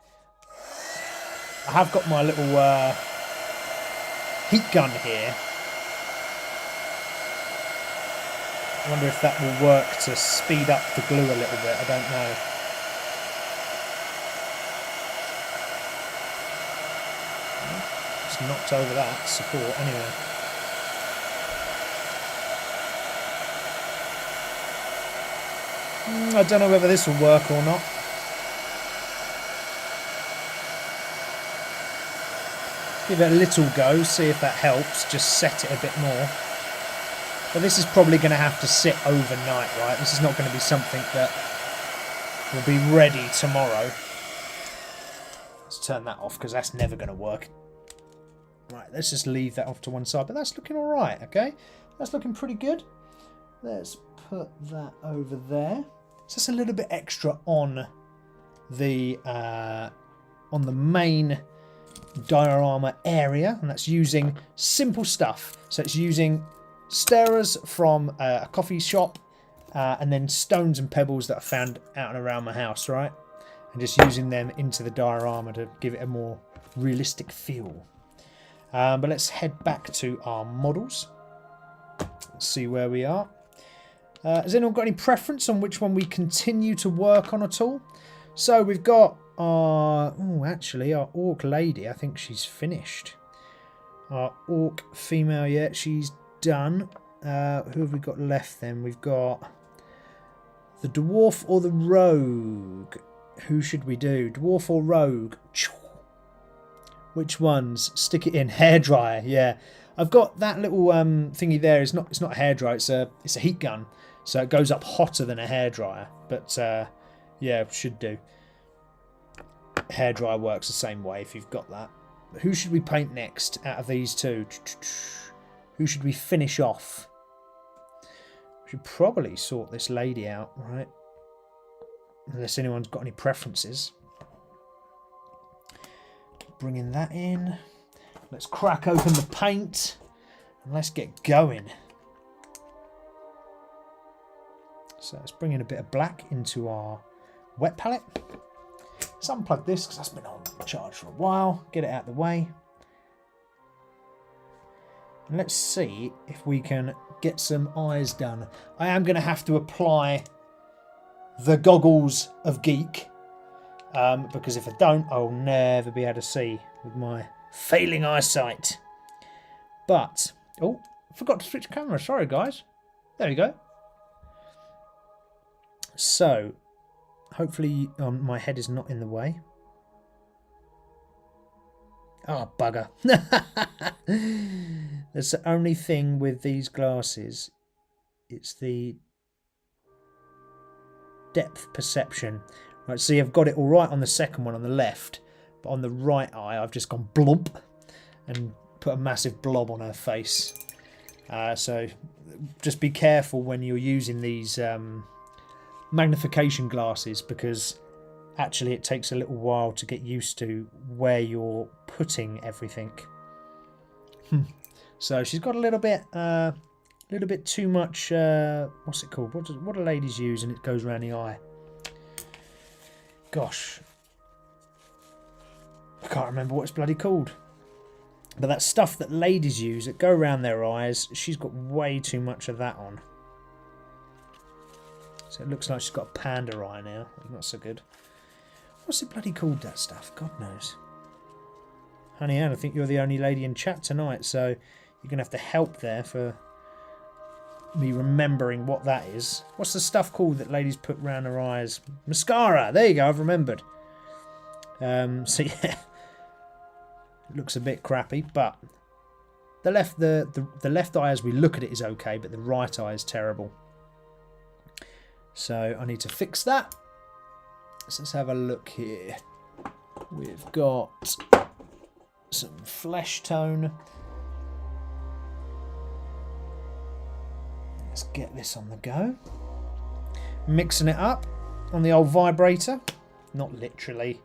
I have got my little heat gun here. I wonder if that will work to speed up the glue a little bit. I don't know. Just knocked over that support anyway. I don't know whether this will work or not. Give it a little go, see if that helps. Just set it a bit more. But this is probably going to have to sit overnight, right? This is not going to be something that will be ready tomorrow. Let's turn that off because that's never going to work. Right, let's just leave that off to one side. But that's looking all right, okay? That's looking pretty good. Let's put that over there. It's just a little bit extra on the main diorama area, and that's using simple stuff. So it's using stirrers from a coffee shop, and then stones and pebbles that I found out and around my house, right? And just using them into the diorama to give it a more realistic feel. But let's head back to our models. Let's see where we are. Has anyone got any preference on which one we continue to work on at all? So we've got our... Oh, actually, our orc lady. I think she's finished. Our orc female, yeah, she's done. Who have we got left then? We've got the dwarf or the rogue. Who should we do? Dwarf or rogue? Which ones? Stick it in. Hairdryer, yeah. I've got that little thingy there. It's not a hairdryer. It's a heat gun. So it goes up hotter than a hairdryer. But yeah, should do. Hairdryer works the same way if you've got that. But who should we paint next out of these two? Who should we finish off? We should probably sort this lady out, right? Unless anyone's got any preferences. Bringing that in. Let's crack open the paint and let's get going. So let's bring in a bit of black into our wet palette. Let's unplug this because that's been on charge for a while. Get it out of the way. And let's see if we can get some eyes done. I am going to have to apply the goggles of geek. Because if I don't, I'll never be able to see with my failing eyesight. But, oh, I forgot to switch camera. Sorry, guys. There we go. So, hopefully my head is not in the way. Oh, bugger. That's the only thing with these glasses. It's the depth perception. Right, see, I've got it all right on the second one on the left, but on the right eye I've just gone blump and put a massive blob on her face. So just be careful when you're using these magnification glasses, because actually it takes a little while to get used to where you're putting everything. So she's got a little bit too much. What's it called? What do ladies use and it goes around the eye? Gosh, I can't remember what it's bloody called. But that stuff that ladies use that go around their eyes, she's got way too much of that on. So it looks like she's got a panda eye now. Not so good. What's it bloody called, that stuff? God knows. Honey Ann, I think you're the only lady in chat tonight, so you're going to have to help there for me remembering what that is. What's the stuff called that ladies put around their eyes? Mascara! There you go, I've remembered. So yeah, it looks a bit crappy, but the left eye as we look at it is okay, but the right eye is terrible. So I need to fix that. So let's have a look here. We've got some flesh tone. Let's get this on the go. Mixing it up on the old vibrator. Not literally.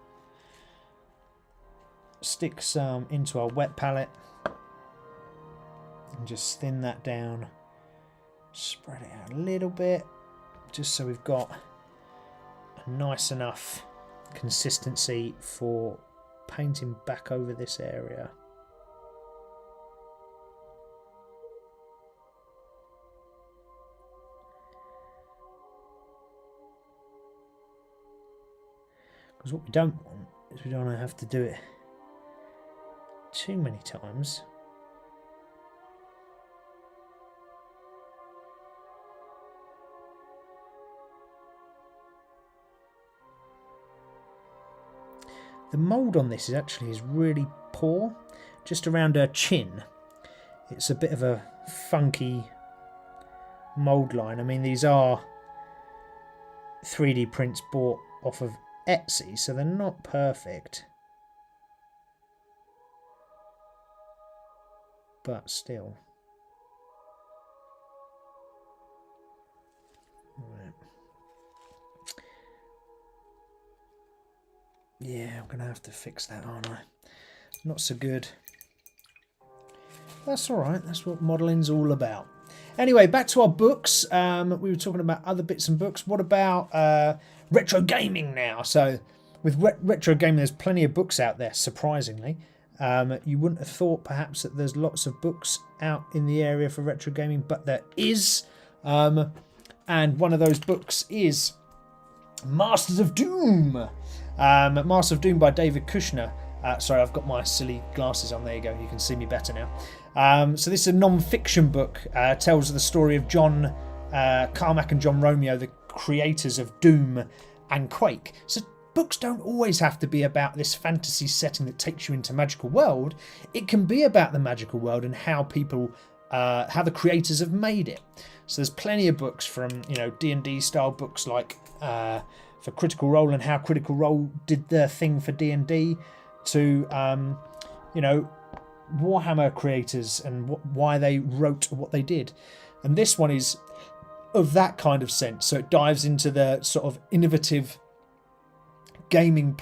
Stick some into our wet palette. And just thin that down. Spread it out a little bit. Just so we've got a nice enough consistency for painting back over this area. Because what we don't want is we don't want to have to do it too many times. The mould on this is really poor, just around her chin. It's a bit of a funky mould line. I mean, these are 3D prints bought off of Etsy, so they're not perfect. But still. Right. Yeah, I'm going to have to fix that, aren't I? Not so good. That's alright, that's what modelling's all about. Anyway, back to our books. We were talking about other bits and books. What about retro gaming now? So, with retro gaming, there's plenty of books out there, surprisingly. You wouldn't have thought, perhaps, that there's lots of books out in the area for retro gaming, but there is. And one of those books is Masters of Doom. Masters of Doom by David Kushner. Sorry, I've got my silly glasses on. There you go. You can see me better now. So this is a non-fiction book. Tells the story of John Carmack and John Romeo, the creators of Doom and Quake. So books don't always have to be about this fantasy setting that takes you into magical world. It can be about the magical world and how people, how the creators have made it. So there's plenty of books from, D&D style books like for Critical Role and how Critical Role did their thing for D&D, to Warhammer creators and why they wrote what they did. And this one is of that kind of sense. So it dives into the sort of innovative gaming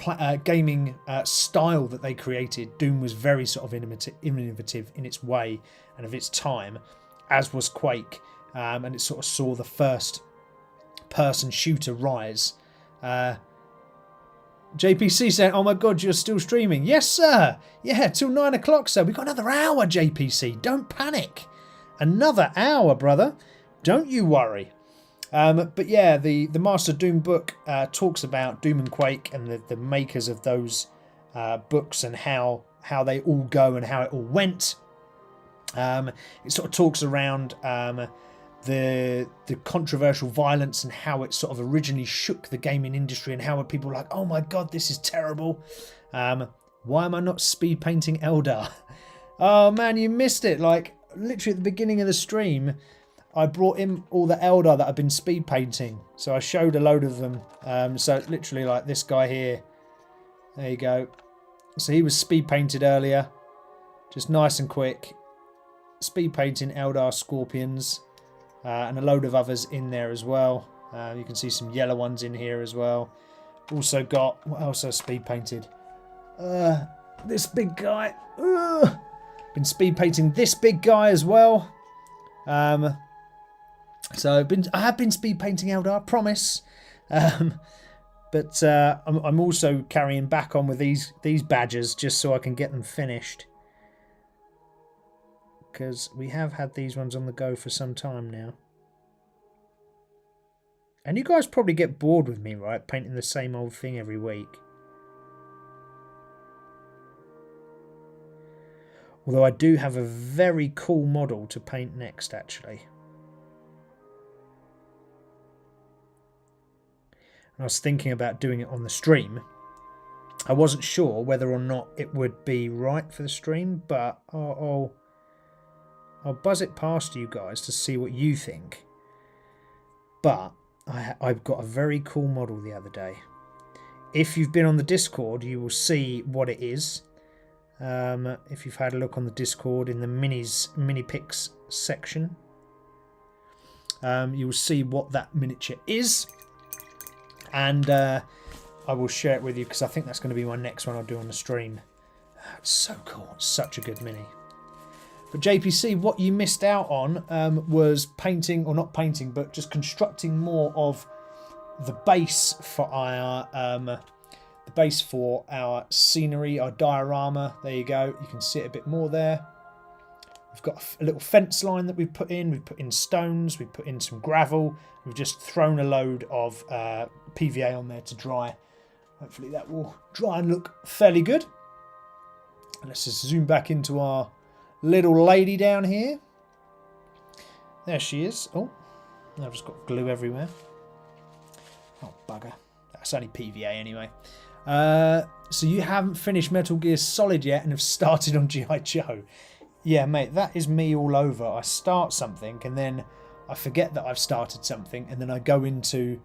style that they created. Doom was very sort of innovative in its way and of its time, as was Quake, and it sort of saw the first person shooter rise. JPC saying, oh my god, you're still streaming. Yes sir, yeah, till 9 o'clock sir. We've got another hour, JPC, don't panic. Another hour, brother, don't you worry. But yeah, the Master Doom book talks about Doom and Quake and the makers of those books and how they all go and how it all went. It sort of talks around the controversial violence and how it sort of originally shook the gaming industry and how people were like, oh my god, this is terrible. Why am I not speed painting Eldar? Oh man, you missed it. Like literally at the beginning of the stream, I brought in all the Eldar that I've been speed painting. So I showed a load of them. So literally like this guy here. There you go. So he was speed painted earlier. Just nice and quick. Speed painting Eldar Scorpions. And a load of others in there as well. You can see some yellow ones in here as well. Also got, what else I speed painted? This big guy. Been speed painting this big guy as well. So I have been speed painting Eldar, I promise. But I'm also carrying back on with these badges just so I can get them finished. Because we have had these ones on the go for some time now. And you guys probably get bored with me, right? Painting the same old thing every week. Although I do have a very cool model to paint next, actually. And I was thinking about doing it on the stream. I wasn't sure whether or not it would be right for the stream, but I'll buzz it past you guys to see what you think. But I've got a very cool model the other day. If you've been on the Discord, you will see what it is. If you've had a look on the Discord in the mini pics section, you will see what that miniature is, and I will share it with you because I think that's going to be my next one I'll do on the stream. It's so cool. It's such a good mini. But JPC, what you missed out on was painting, or not painting, but just constructing more of the base for our scenery, our diorama. There you go. You can see it a bit more there. We've got a little fence line that we've put in. We've put in stones. We've put in some gravel. We've just thrown a load of PVA on there to dry. Hopefully that will dry and look fairly good. And let's just zoom back into our little lady down here. There she is. Oh, I've just got glue everywhere. Oh, bugger. That's only PVA anyway. So you haven't finished Metal Gear Solid yet and have started on G.I. Joe. Yeah, mate, that is me all over. I start something and then I forget that I've started something and then I go into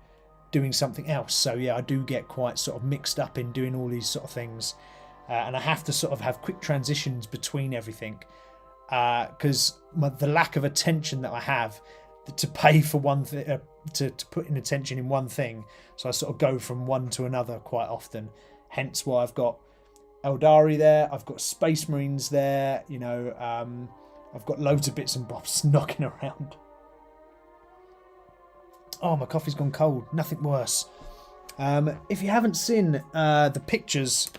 doing something else. So yeah, I do get quite sort of mixed up in doing all these sort of things. And I have to sort of have quick transitions between everything. Because the lack of attention that I have to pay for one thing, to put in attention in one thing, so I sort of go from one to another quite often. Hence why I've got Eldari there, I've got Space Marines there, you know, I've got loads of bits and bobs knocking around. Oh, my coffee's gone cold. Nothing worse. If you haven't seen the pictures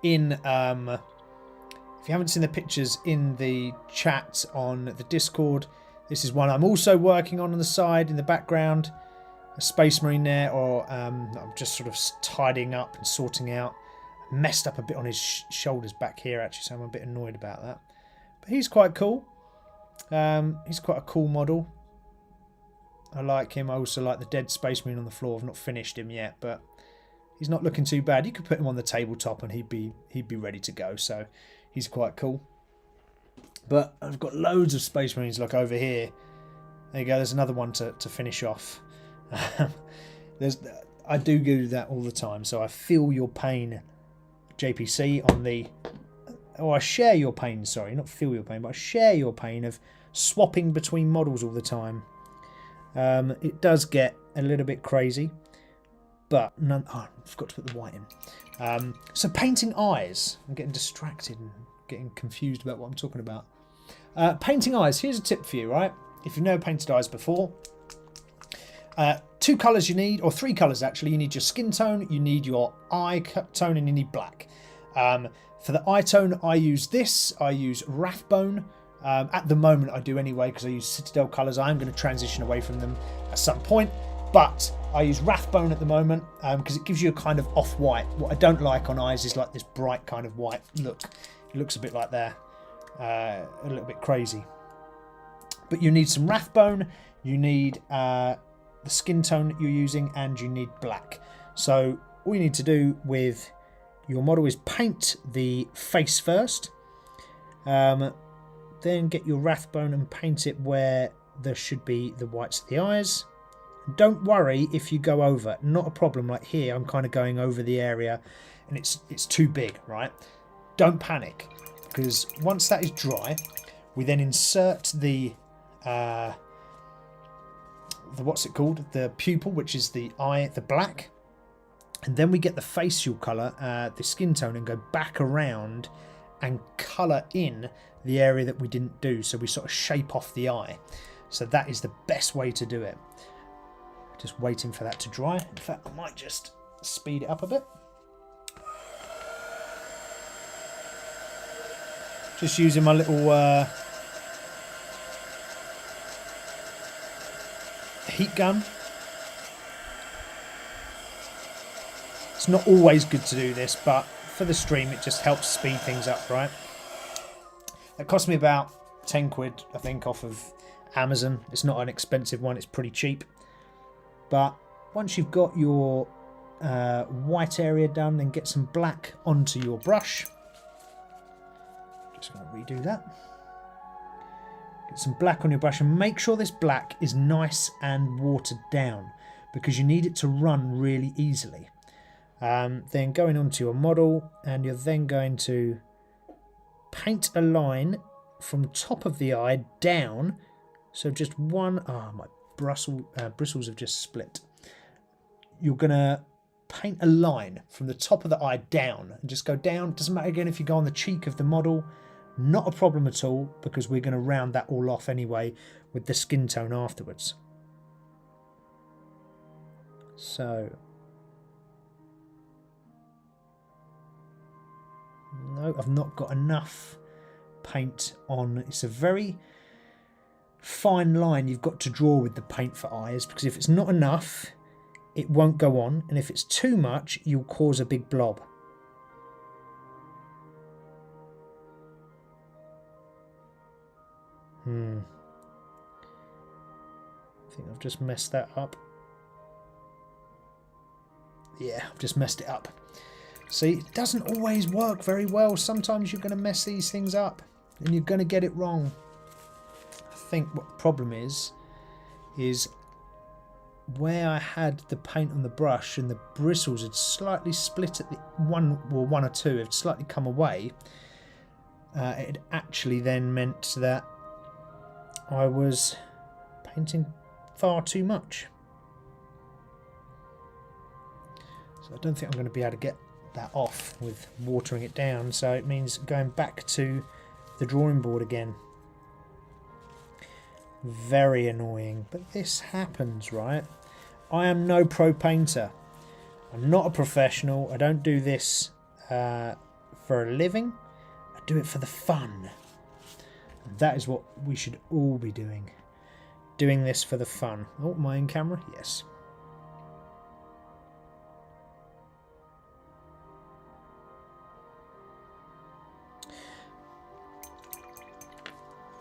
in if you haven't seen the pictures in the chat on the Discord, this is one I'm also working on the side in the background. A Space Marine there, or I'm just sort of tidying up and sorting out. I messed up a bit on his shoulders back here actually, so I'm a bit annoyed about that. But he's quite cool. He's quite a cool model. I like him. I also like the dead Space Marine on the floor. I've not finished him yet, but he's not looking too bad. You could put him on the tabletop and he'd be ready to go. So he's quite cool. But I've got loads of Space Marines like over here. There you go. There's another one to finish off. I do that all the time. So I feel your pain, JPC, on the... Oh, I share your pain. Sorry, not feel your pain, but I share your pain of swapping between models all the time. It does get a little bit crazy. But none... Oh, I forgot to put the white in. So painting eyes. I'm getting distracted and getting confused about what I'm talking about. Painting eyes. Here's a tip for you, right? If you've never painted eyes before, 2 colours you need, or 3 colours actually. You need your skin tone, you need your eye tone, and you need black. For the eye tone, I use this. I use Rathbone. At the moment, I do anyway because I use Citadel colours. I am going to transition away from them at some point. But I use Rathbone at the moment because it gives you a kind of off-white. What I don't like on eyes is like this bright kind of white look. It looks a bit like that. A little bit crazy. But you need some Rathbone. You need the skin tone that you're using, and you need black. So all you need to do with your model is paint the face first. Then get your Rathbone and paint it where there should be the whites of the eyes. Don't worry if you go over, not a problem. Like here, I'm kind of going over the area and it's too big, right? Don't panic, because once that is dry, we then insert the what's it called? The pupil, which is the eye, the black. And then we get the facial colour, the skin tone, and go back around and colour in the area that we didn't do. So we sort of shape off the eye. So that is the best way to do it. Just waiting for that to dry. In fact, I might just speed it up a bit. Just using my little heat gun. It's not always good to do this, but for the stream it just helps speed things up, right? It cost me about 10 quid, I think, off of Amazon. It's not an expensive one, it's pretty cheap. But once you've got your white area done, then get some black onto your brush. Just going to redo that. Get some black on your brush and make sure this black is nice and watered down, because you need it to run really easily. Then going on to your model, and you're then going to paint a line from the top of the eye down. So just one, my bristles have just split. You're going to paint a line from the top of the eye down and just go down. Doesn't matter again if you go on the cheek of the model, not a problem at all, because we're going to round that all off anyway with the skin tone afterwards. So no, I've not got enough paint on. It's a very fine line you've got to draw with the paint for eyes, because if it's not enough, it won't go on, and if it's too much, you'll cause a big blob. I think I've just messed that up. Yeah, I've just messed it up. See, it doesn't always work very well. Sometimes you're going to mess these things up and you're going to get it wrong. I think what the problem is where I had the paint on the brush and the bristles had slightly split at the one or two had slightly come away. It actually then meant that I was painting far too much. So I don't think I'm going to be able to get that off with watering it down, so it means going back to the drawing board again. Very annoying, but this happens, right? I am no pro painter. I'm not a professional. I don't do this for a living. I do it for the fun. And that is what we should all be doing. Doing this for the fun. Oh, am I in camera? Yes.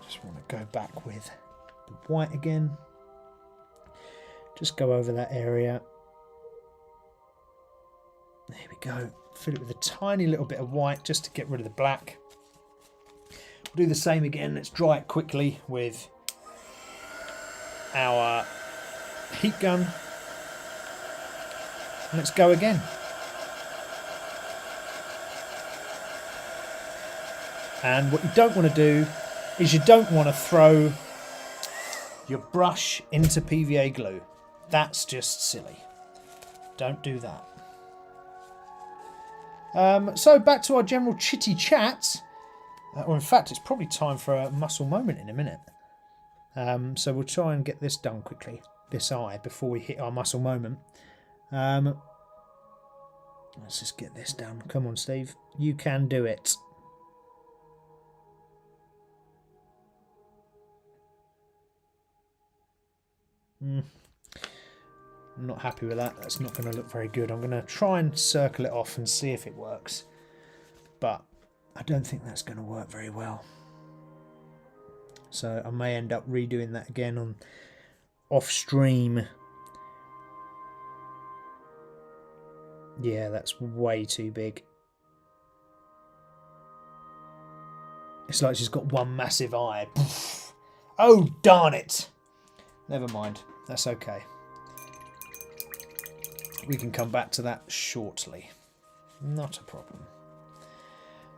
Just want to go back with the white again. Just go over that area. There we go. Fill it with a tiny little bit of white just to get rid of the black. We'll do the same again. Let's dry it quickly with our heat gun. And let's go again. And what you don't want to do is you don't want to throw your brush into PVA glue. That's just silly. Don't do that. So back to our general chitty chat. Or in fact, it's probably time for a muscle moment in a minute. So we'll try and get this done quickly, this eye, before we hit our muscle moment. Let's just get this done. Come on, Steve. You can do it. I'm not happy with that. That's not going to look very good. I'm going to try and circle it off and see if it works. But I don't think that's going to work very well. So I may end up redoing that again on off stream. Yeah, that's way too big. It's like she's got one massive eye. Oh, darn it. Never mind. That's okay. We can come back to that shortly. Not a problem.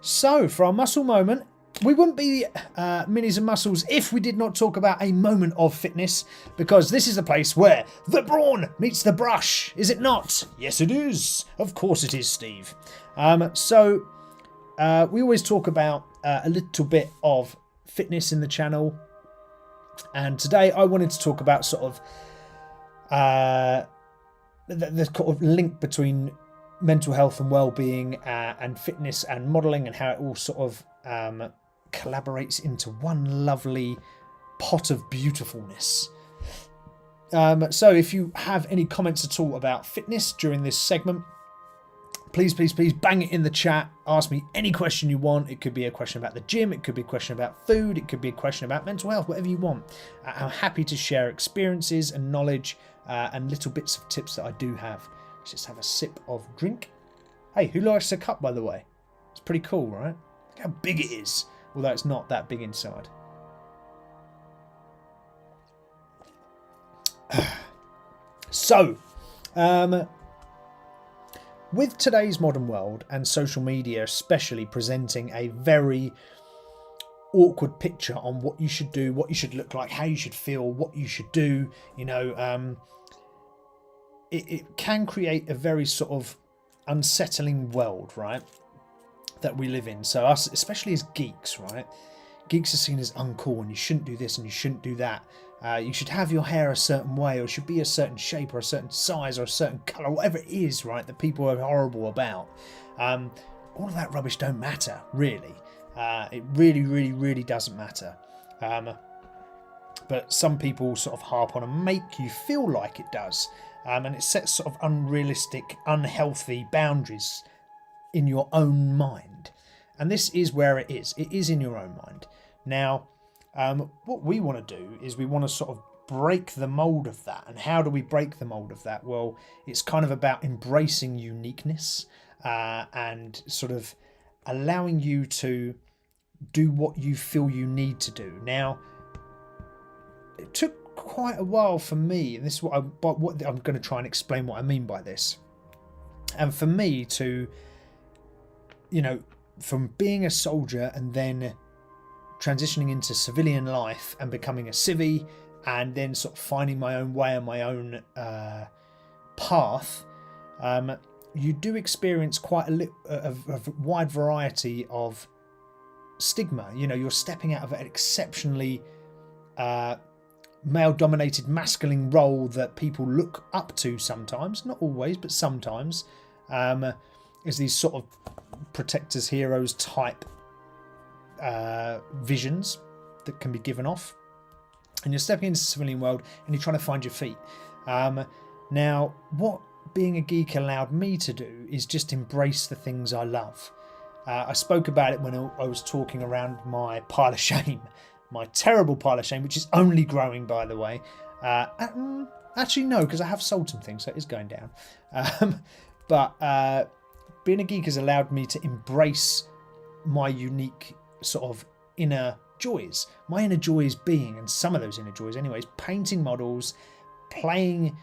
So, for our muscle moment, we wouldn't be Minis and Muscles if we did not talk about a moment of fitness, because this is a place where the brawn meets the brush, is it not? Yes, it is. Of course it is, Steve. So, we always talk about a little bit of fitness in the channel, and today I wanted to talk about sort of the kind of link between mental health and well-being and fitness and modelling, and how it all sort of collaborates into one lovely pot of beautifulness. So if you have any comments at all about fitness during this segment, please bang it in the chat. Ask me any question you want. It could be a question about the gym, it could be a question about food, it could be a question about mental health, whatever you want. I'm happy to share experiences and knowledge and little bits of tips that I do have. Let's just have a sip of drink. Hey, who likes a cup, by the way? It's pretty cool, right? Look how big it is, although it's not that big inside. So, with today's modern world and social media especially presenting a very awkward picture on what you should do, what you should look like, how you should feel, what you should do, you know, it can create a very sort of unsettling world, right, that we live in. So us, especially as geeks, right, geeks are seen as uncool, and you shouldn't do this and you shouldn't do that. You should have your hair a certain way, or should be a certain shape or a certain size or a certain colour, whatever it is, right, that people are horrible about. All of that rubbish don't matter, really. It really doesn't matter. But some people sort of harp on and make you feel like it does. And it sets sort of unrealistic, unhealthy boundaries in your own mind. And this is where it is. It is in your own mind. Now, what we want to do is we want to sort of break the mould of that. And how do we break the mould of that? Well, it's kind of about embracing uniqueness and sort of allowing you to do what you feel you need to do. Now, it took quite a while for me, and this is what I'm going to try and explain what I mean by this. And for me to, you know, from being a soldier and then transitioning into civilian life and becoming a civvy, and then sort of finding my own way and my own path, you do experience quite a wide variety of stigma. You know, you're stepping out of an exceptionally male-dominated masculine role that people look up to sometimes, not always, but sometimes, as these sort of protectors, heroes type visions that can be given off. And you're stepping into the civilian world and you're trying to find your feet. Now, what being a geek allowed me to do is just embrace the things I love. I spoke about it when I was talking around my pile of shame, my terrible pile of shame, which is only growing, by the way. Actually, no, because I have sold some things, so it is going down. But being a geek has allowed me to embrace my unique sort of inner joys. My inner joys being, and some of those inner joys anyways, painting models, playing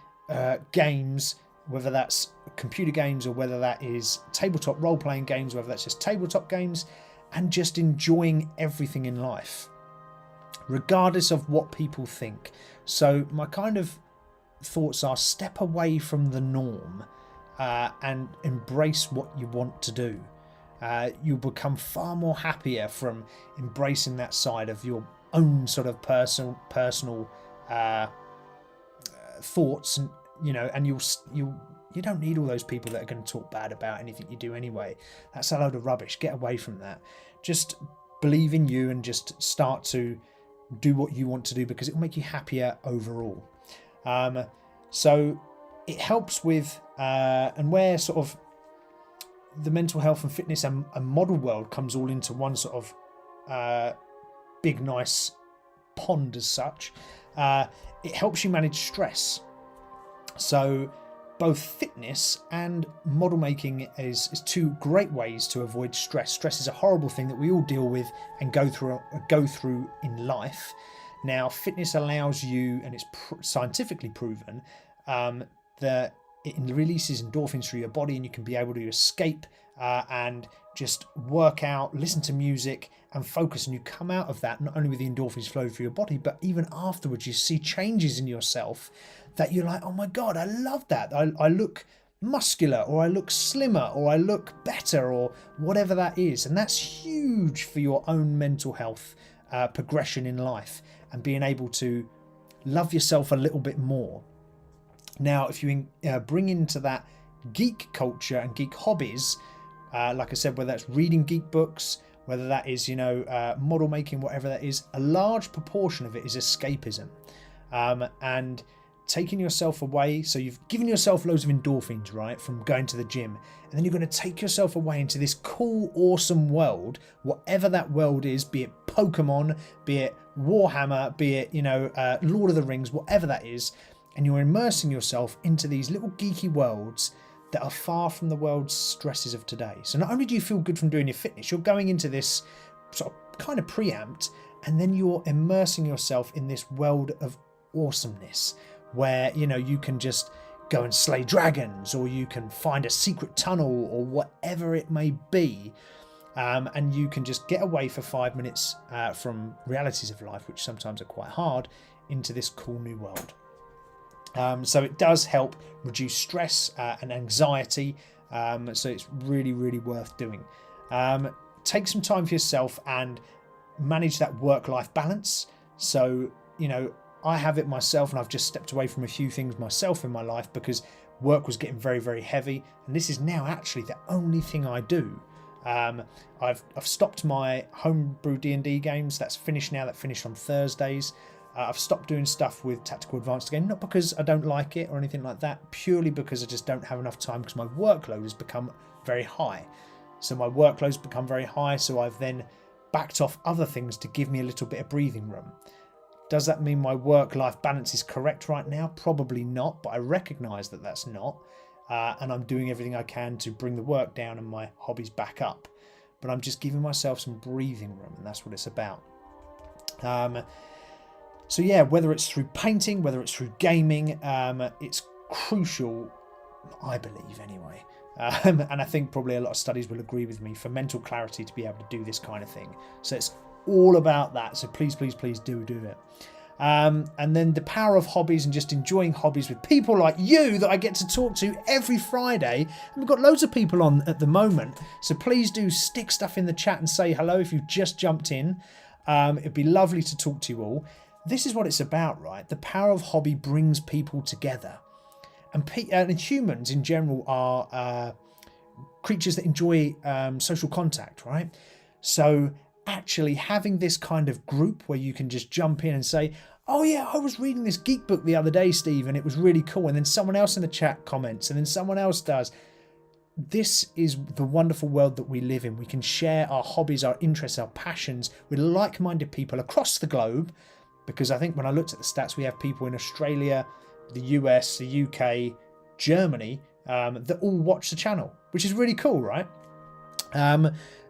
games, whether that's computer games or whether that is tabletop role-playing games, whether that's just tabletop games, and just enjoying everything in life, regardless of what people think. So my kind of thoughts are step away from the norm and embrace what you want to do. You'll become far more happier from embracing that side of your own sort of personal thoughts, and you know, and you don't need all those people that are going to talk bad about anything you do anyway. That's a load of rubbish. Get away from that. Just believe in you and just start to do what you want to do, because it will make you happier overall. So it helps with and where sort of the mental health and fitness and model world comes all into one sort of big nice pond as such. It helps you manage stress. So both fitness and model making is two great ways to avoid stress. Stress is a horrible thing that we all deal with and go through in life. Now, fitness allows you, and it's scientifically proven, that it releases endorphins through your body, and you can be able to escape and just work out, listen to music and focus, and you come out of that not only with the endorphins flow through your body, but even afterwards you see changes in yourself that you're like, oh my god, I love that. I look muscular, or I look slimmer, or I look better, or whatever that is. And that's huge for your own mental health progression in life, and being able to love yourself a little bit more. Now, if you bring into that geek culture and geek hobbies, like I said, whether that's reading geek books, whether that is, model making, whatever that is, a large proportion of it is escapism. And taking yourself away. So you've given yourself loads of endorphins, right, from going to the gym. And then you're going to take yourself away into this cool, awesome world, whatever that world is, be it Pokemon, be it Warhammer, be it, Lord of the Rings, whatever that is. And you're immersing yourself into these little geeky worlds that are far from the world's stresses of today. So not only do you feel good from doing your fitness, you're going into this sort of kind of preempt, and then you're immersing yourself in this world of awesomeness where, you can just go and slay dragons, or you can find a secret tunnel, or whatever it may be. And you can just get away for 5 minutes from realities of life, which sometimes are quite hard, into this cool new world. So it does help reduce stress and anxiety. So it's really, really worth doing. Take some time for yourself and manage that work-life balance. So, I have it myself, and I've just stepped away from a few things myself in my life because work was getting very, very heavy. And this is now actually the only thing I do. I've stopped my homebrew D&D games. That's finished now. That finished on Thursdays. I've stopped doing stuff with Tactical Advanced again, not because I don't like it or anything like that, purely because I just don't have enough time, because my workload has become very high. So my workload's become very high, so I've then backed off other things to give me a little bit of breathing room. Does that mean my work-life balance is correct right now? Probably not, but I recognise that that's not. And I'm doing everything I can to bring the work down and my hobbies back up. But I'm just giving myself some breathing room, and that's what it's about. So yeah, whether it's through painting, whether it's through gaming, it's crucial, I believe anyway. And I think probably a lot of studies will agree with me, for mental clarity to be able to do this kind of thing. So it's all about that. So please, please, please do it. And then the power of hobbies, and just enjoying hobbies with people like you that I get to talk to every Friday. And we've got loads of people on at the moment. So please do stick stuff in the chat and say hello if you've just jumped in. It'd be lovely to talk to you all. This is what it's about, right? The power of hobby brings people together. And humans in general are creatures that enjoy social contact, right? So actually having this kind of group where you can just jump in and say, oh yeah, I was reading this geek book the other day, Steve, and it was really cool. And then someone else in the chat comments, and then someone else does. This is the wonderful world that we live in. We can share our hobbies, our interests, our passions with like-minded people across the globe. Because I think when I looked at the stats, we have people in Australia, the US, the UK, Germany, that all watch the channel, which is really cool, right?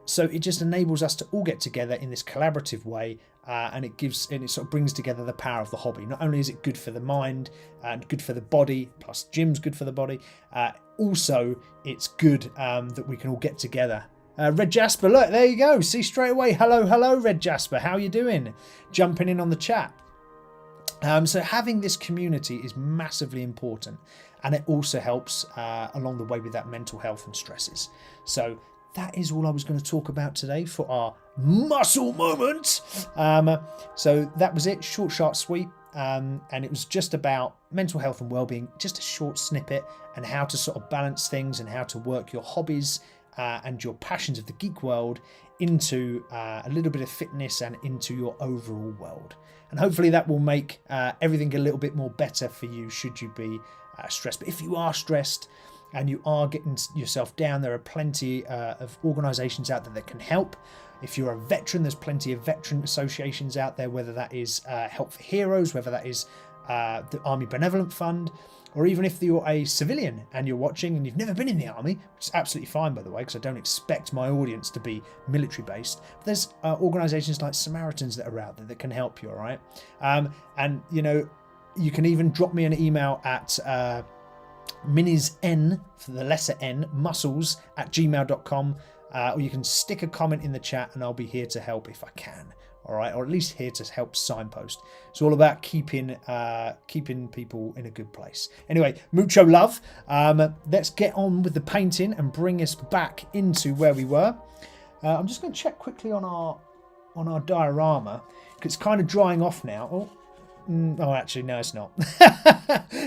So it just enables us to all get together in this collaborative way, and it sort of brings together the power of the hobby. Not only is it good for the mind and good for the body, plus gym's good for the body, also it's good that we can all get together. Red Jasper, look, there you go. See straight away. Hello, Red Jasper. How you doing? Jumping in on the chat. So having this community is massively important, and it also helps along the way with that mental health and stresses. So that is all I was going to talk about today for our muscle moment. So that was it. Short, sharp, sweet. And it was just about mental health and well-being, just a short snippet, and how to sort of balance things and how to work your hobbies and your passions of the geek world into a little bit of fitness and into your overall world. And hopefully that will make everything a little bit more better for you should you be stressed. But if you are stressed and you are getting yourself down, there are plenty of organisations out there that can help. If you're a veteran, there's plenty of veteran associations out there, whether that is Help for Heroes, whether that is the Army Benevolent Fund, or even if you're a civilian and you're watching and you've never been in the army, which is absolutely fine, by the way, because I don't expect my audience to be military based. But there's organisations like Samaritans that are out there that can help you, all right? And, you know, you can even drop me an email at Minis-N, for the letter N, muscles at gmail.com, or you can stick a comment in the chat and I'll be here to help if I can. All right, or at least here to help signpost. It's all about keeping people in a good place. Anyway, mucho love. Let's get on with the painting and bring us back into where we were. I'm just going to check quickly on our diorama, because it's kind of drying off now. Oh, actually, no, it's not.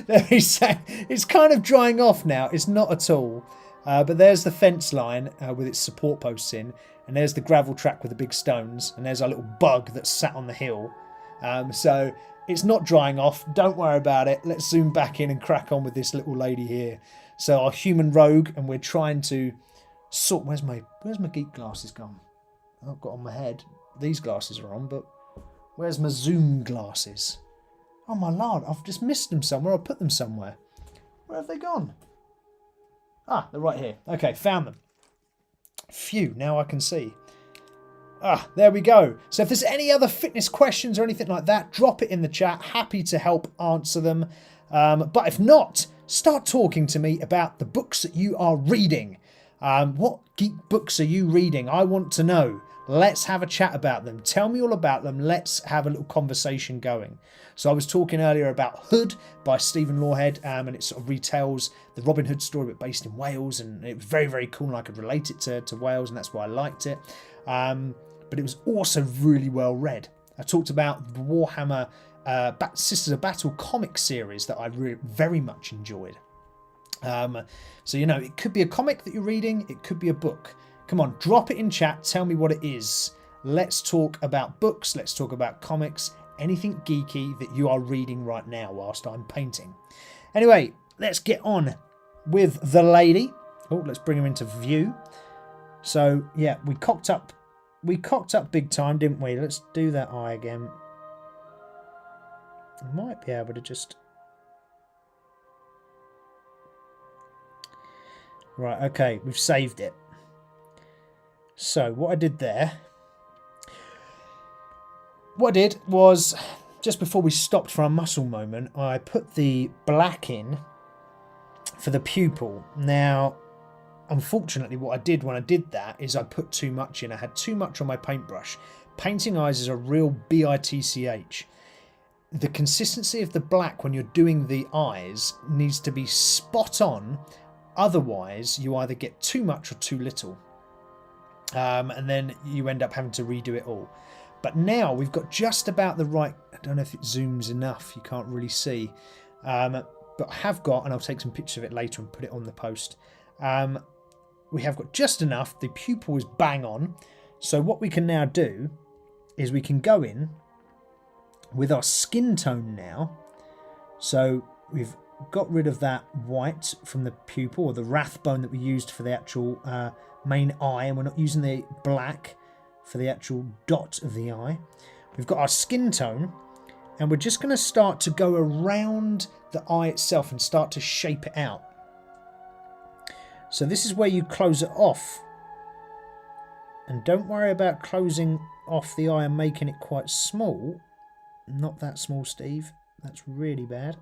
Let me say, it's kind of drying off now. It's not at all. But there's the fence line with its support posts in. And there's the gravel track with the big stones. And there's our little bug that's sat on the hill. So it's not drying off. Don't worry about it. Let's zoom back in and crack on with this little lady here. So our human rogue, and we're trying to sort... Where's my geek glasses gone? I've got on my head. These glasses are on, but where's my zoom glasses? Oh my lord, I've just missed them somewhere. I'll put them somewhere. Where have they gone? Ah, they're right here. Okay, found them. Phew, now I can see. Ah, there we go. So if there's any other fitness questions or anything like that, drop it in the chat. Happy to help answer them. But if not, start talking to me about the books that you are reading. What geek books are you reading? I want to know. Let's have a chat about them. Tell me all about them. Let's have a little conversation going. So I was talking earlier about Hood by Stephen Lawhead, and it sort of retells the Robin Hood story, but based in Wales, and it was very, very cool, and I could relate it to Wales, and that's why I liked it. But it was also really well read. I talked about the Warhammer Sisters of Battle comic series that I very much enjoyed. So, you know, it could be a comic that you're reading, it could be a book. Come on, drop it in chat, tell me what it is. Let's talk about books, let's talk about comics, anything geeky that you are reading right now whilst I'm painting. Anyway, let's get on with the lady. Oh, let's bring her into view. So, yeah, we cocked up big time, didn't we? Let's do that eye again. I might be able to just... Right, okay, we've saved it. So, what I did there... What I did was, just before we stopped for our muscle moment, I put the black in for the pupil. Now, unfortunately, what I did when I did that is I put too much in. I had too much on my paintbrush. Painting eyes is a real bitch. The consistency of the black when you're doing the eyes needs to be spot on. Otherwise, you either get too much or too little. And then you end up having to redo it all. But now we've got just about the right... I don't know if it zooms enough. You can't really see. But I have got, and I'll take some pictures of it later and put it on the post. We have got just enough. The pupil is bang on. So what we can now do is we can go in with our skin tone now. So we've got rid of that white from the pupil, or the rathbone that we used for the actual main eye, and we're not using the black for the actual dot of the eye. We've got our skin tone, and we're just going to start to go around the eye itself and start to shape it out. So this is where you close it off, and don't worry about closing off the eye and making it quite small. Not that small, Steve. That's really bad.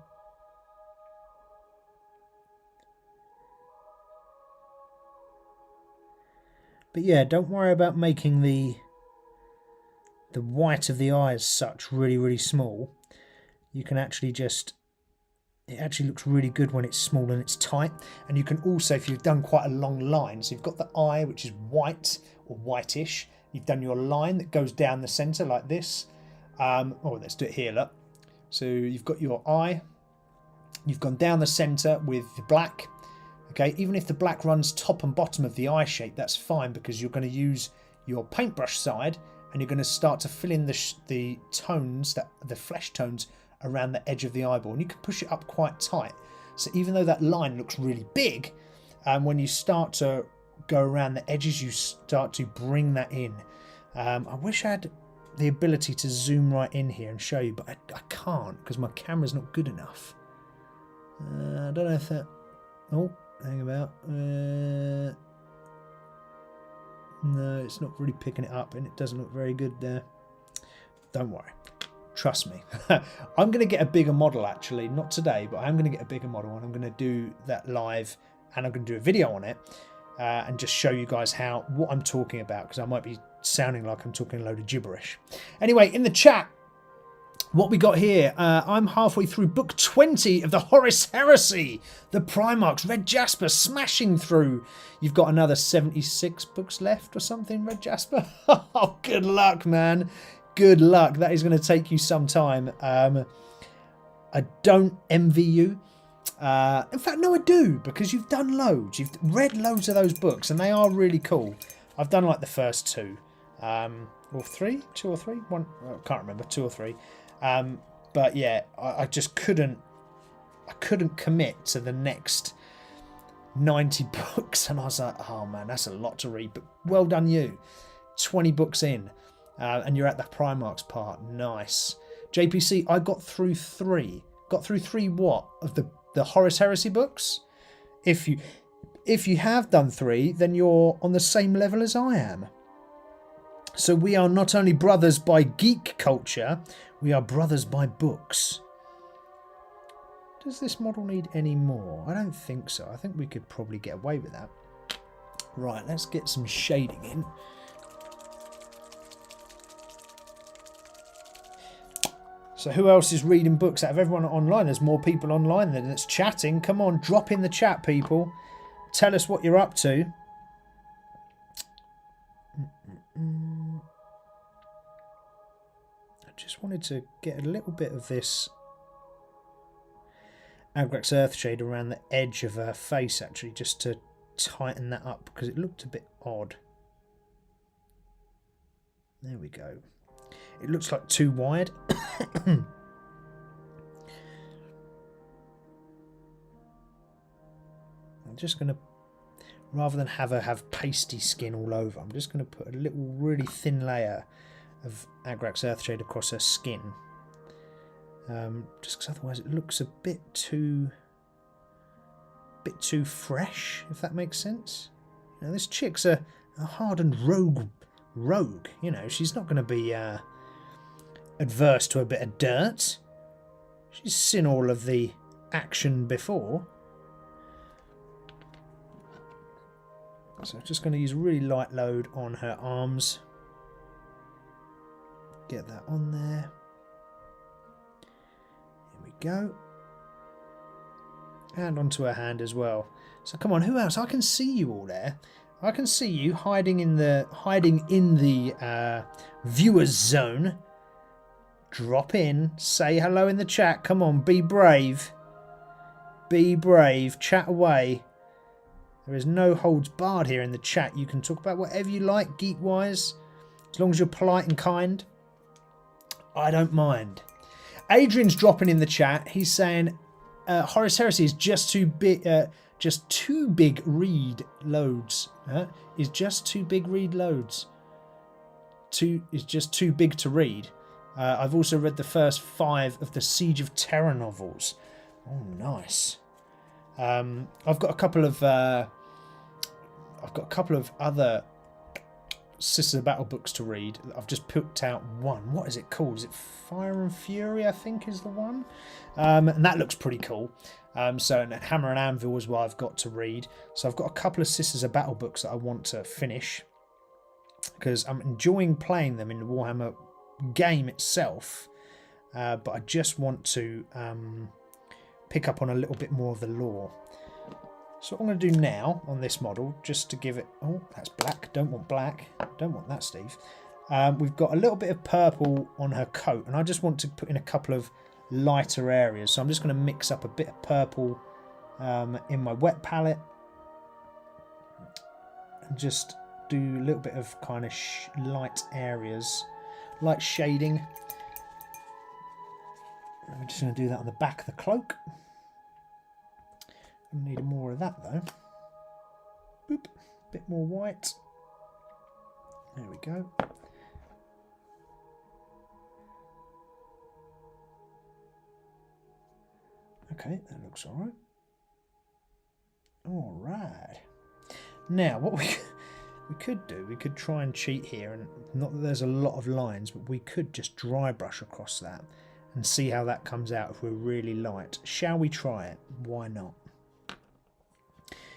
But yeah, don't worry about making the white of the eye as such really small. You can actually just... It actually looks really good when it's small and it's tight. And you can also, if you've done quite a long line, so you've got the eye which is white or whitish. You've done your line that goes down the centre like this. Oh, let's do it here, look. So you've got your eye. You've gone down the centre with the black. Okay, even if the black runs top and bottom of the eye shape, that's fine, because you're going to use your paintbrush side and you're going to start to fill in the tones, the flesh tones around the edge of the eyeball, and you can push it up quite tight. So even though that line looks really big, when you start to go around the edges, you start to bring that in. I wish I had the ability to zoom right in here and show you, but I can't because my camera's not good enough. I don't know if that... Oh, hang about. No, it's not really picking it up and it doesn't look very good there. Don't worry. Trust me. I'm going to get a bigger model actually. Not today, but I'm going to get a bigger model and I'm going to do that live and I'm going to do a video on it and just show you guys what I'm talking about because I might be sounding like I'm talking a load of gibberish. Anyway, in the chat, what we got here, I'm halfway through book 20 of the Horus Heresy. The Primarchs, Red Jasper smashing through. You've got another 76 books left or something, Red Jasper. Oh, good luck, man. Good luck. That is going to take you some time. I don't envy you. In fact, no, I do, because you've done loads. You've read loads of those books, and they are really cool. I've done like the first two. Or three? Two or three? One? I can't remember. 2 or 3. But yeah, I just couldn't. I couldn't commit to the next 90 books, and I was like, oh man, that's a lot to read. But well done, you. 20 books in. And you're at the Primarchs part. Nice. JPC, I got through 3. Got through 3 what? Of the Horus Heresy books? If you have done 3, then you're on the same level as I am. So we are not only brothers by geek culture, we are brothers by books. Does this model need any more? I don't think so. I think we could probably get away with that. Right, let's get some shading in. So who else is reading books out of everyone online? There's more people online than that's chatting. Come on, drop in the chat, people. Tell us what you're up to. I just wanted to get a little bit of this Agrax Earthshade around the edge of her face, actually, just to tighten that up, because it looked a bit odd. There we go. It looks like too wide. I'm just going to, rather than have her have pasty skin all over, I'm just going to put a little really thin layer of Agrax Earthshade across her skin. Just because otherwise it looks a bit too fresh, if that makes sense. You know, this chick's a hardened rogue. You know, she's not going to be adverse to a bit of dirt. She's seen all of the action before. So I'm just going to use a really light load on her arms. Get that on there. Here we go. And onto her hand as well. So come on, who else? I can see you all there. I can see you hiding in the viewers zone. Drop in, say hello in the chat. Come on, be brave. Be brave, chat away. There is no holds barred here in the chat. You can talk about whatever you like, geek-wise. As long as you're polite and kind. I don't mind. Adrian's dropping in the chat. He's saying Horus Heresy is just too big. Just too big read loads. Is just too big read loads. Is just too big to read. I've also read the first 5 of the Siege of Terror novels. Oh, nice. I've got a couple of other Sisters of Battle books to read. I've just picked out one. What is it called? Is it Fire and Fury, I think, is the one? And that looks pretty cool. So and Hammer and Anvil as well I've got to read. So I've got a couple of Sisters of Battle books that I want to finish, because I'm enjoying playing them in the Warhammer game itself, but I just want to pick up on a little bit more of the lore. So what I'm going to do now on this model, just to give it... Oh, that's black. Don't want black. Don't want that, Steve. We've got a little bit of purple on her coat, and I just want to put in a couple of lighter areas. So I'm just going to mix up a bit of purple in my wet palette, and just do a little bit of kind of light areas, light shading. I'm just going to do that on the back of the cloak. I need more of that though. Boop. Bit more white. There we go. Okay, that looks alright. Alright. Now, what we could do, we could try and cheat here, and not that there's a lot of lines, but we could just dry brush across that and see how that comes out if we're really light. Shall we try it? Why not?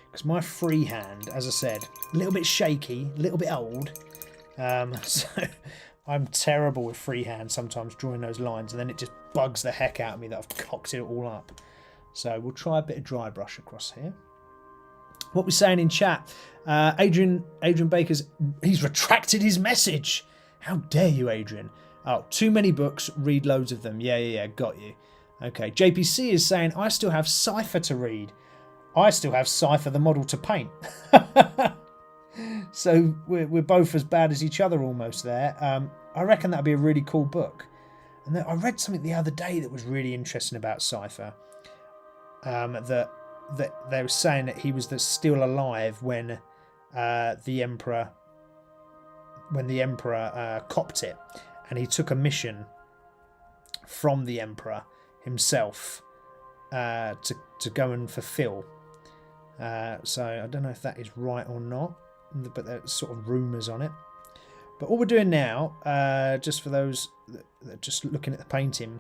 Because my freehand, as I said, a little bit shaky, a little bit old, so I'm terrible with freehand sometimes drawing those lines, and then it just bugs the heck out of me that I've cocked it all up. So we'll try a bit of dry brush across here. What we're saying in chat, Adrian Baker's, he's retracted his message. How dare you, Adrian? Oh, too many books, read loads of them. Yeah, got you. Okay, JPC is saying, I still have Cypher to read. I still have Cypher the model to paint. So we're both as bad as each other almost there. I reckon that'd be a really cool book. And I read something the other day that was really interesting about Cypher. That they were saying that he was still alive when the Emperor copped it, and he took a mission from the Emperor himself to go and fulfill. So I don't know if that is right or not, but there's sort of rumours on it. But all we're doing now, just for those that are just looking at the painting,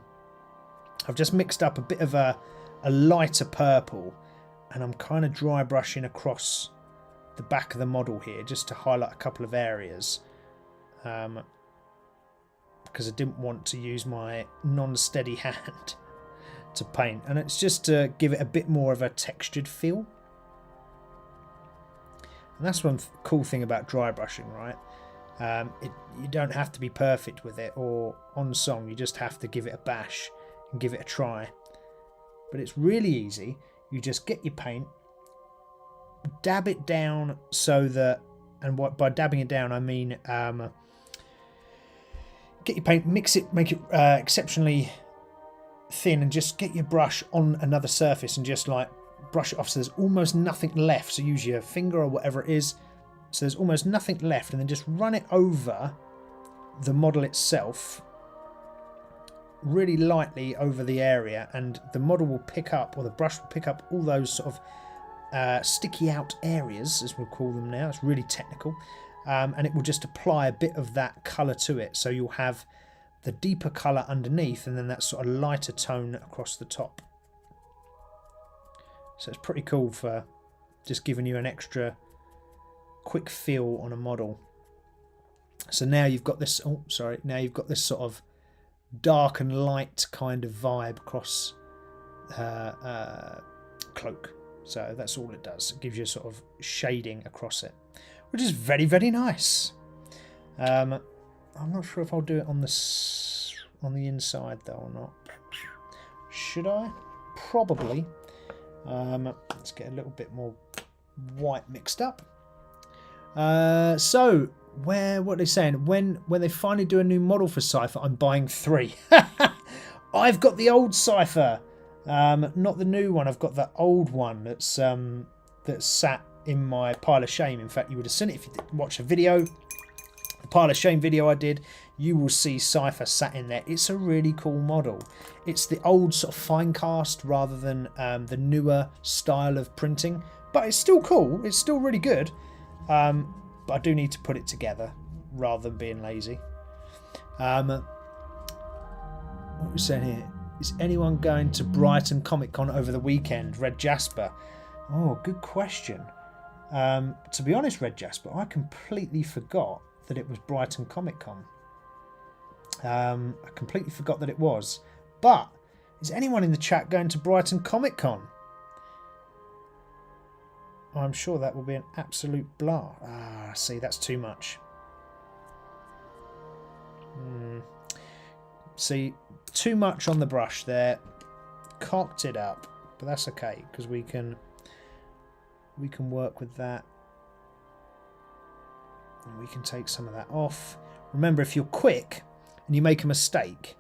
I've just mixed up a bit of a lighter purple, and I'm kind of dry brushing across the back of the model here just to highlight a couple of areas, because I didn't want to use my non-steady hand to paint, and it's just to give it a bit more of a textured feel. And that's one cool thing about dry brushing, right? You don't have to be perfect with it or on song, you just have to give it a bash and give it a try. But it's really easy. You just get your paint, dab it down so that, and by dabbing it down I mean get your paint, mix it, make it exceptionally thin, and just get your brush on another surface and just like brush it off so there's almost nothing left. So use your finger or whatever it is, so there's almost nothing left, and then just run it over the model itself really lightly over the area, and the model will pick up, or the brush will pick up all those sort of sticky out areas, as we'll call them now. It's really technical, and it will just apply a bit of that colour to it, so you'll have the deeper colour underneath and then that sort of lighter tone across the top. So it's pretty cool for just giving you an extra quick feel on a model. So now you've got this, now you've got this sort of dark and light kind of vibe across cloak. So that's all it does. It gives you a sort of shading across it, which is very, very nice. I'm not sure if I'll do it on the inside though or not. Should I? Probably. Let's get a little bit more white mixed up. So what are they saying? When they finally do a new model for Cypher, I'm buying 3. I've got the old Cypher, not the new one. I've got the old one that's sat in my pile of shame. In fact, you would have seen it if you did watch a video. The pile of shame video I did, you will see Cypher sat in there. It's a really cool model. It's the old sort of fine cast rather than the newer style of printing, but it's still cool. It's still really good. But I do need to put it together rather than being lazy. What we're saying here, is anyone going to Brighton Comic Con over the weekend? Red Jasper. Oh, good question. To be honest, Red Jasper, I completely forgot that it was Brighton Comic Con. I completely forgot that it was. But is anyone in the chat going to Brighton Comic Con? I'm sure that will be an absolute blast. Ah, see, that's too much. See, too much on the brush there. Cocked it up, but that's okay because we can work with that. And we can take some of that off. Remember, if you're quick and you make a mistake,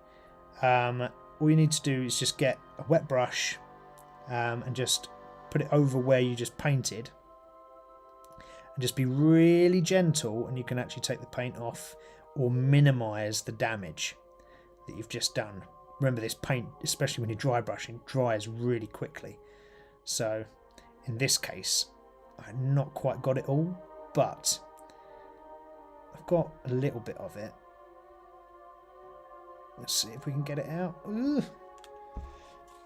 all you need to do is just get a wet brush and just put it over where you just painted, and just be really gentle, and you can actually take the paint off or minimize the damage that you've just done remember this paint, especially when you're dry brushing, dries really quickly. So in this case, I've not quite got it all, but I've got a little bit of it. Let's see if we can get it out. Ooh.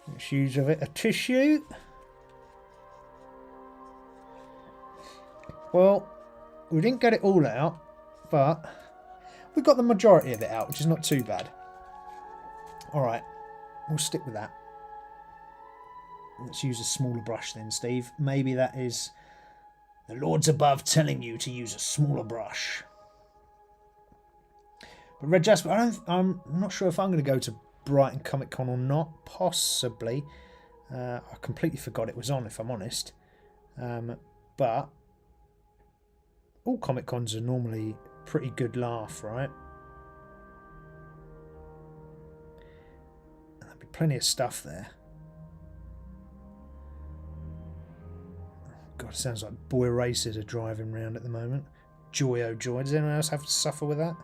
Let's use of it a tissue. Well, we didn't get it all out, but we got the majority of it out, which is not too bad. Alright, we'll stick with that. Let's use a smaller brush then, Steve. Maybe that is the Lords above telling you to use a smaller brush. But Red Jasper, I'm not sure if I'm going to go to Brighton Comic Con or not. Possibly. I completely forgot it was on, if I'm honest. But all Comic Cons are normally a pretty good laugh, right? And there'll be plenty of stuff there. God, it sounds like boy racers are driving around at the moment. Joy, oh joy. Does anyone else have to suffer with that?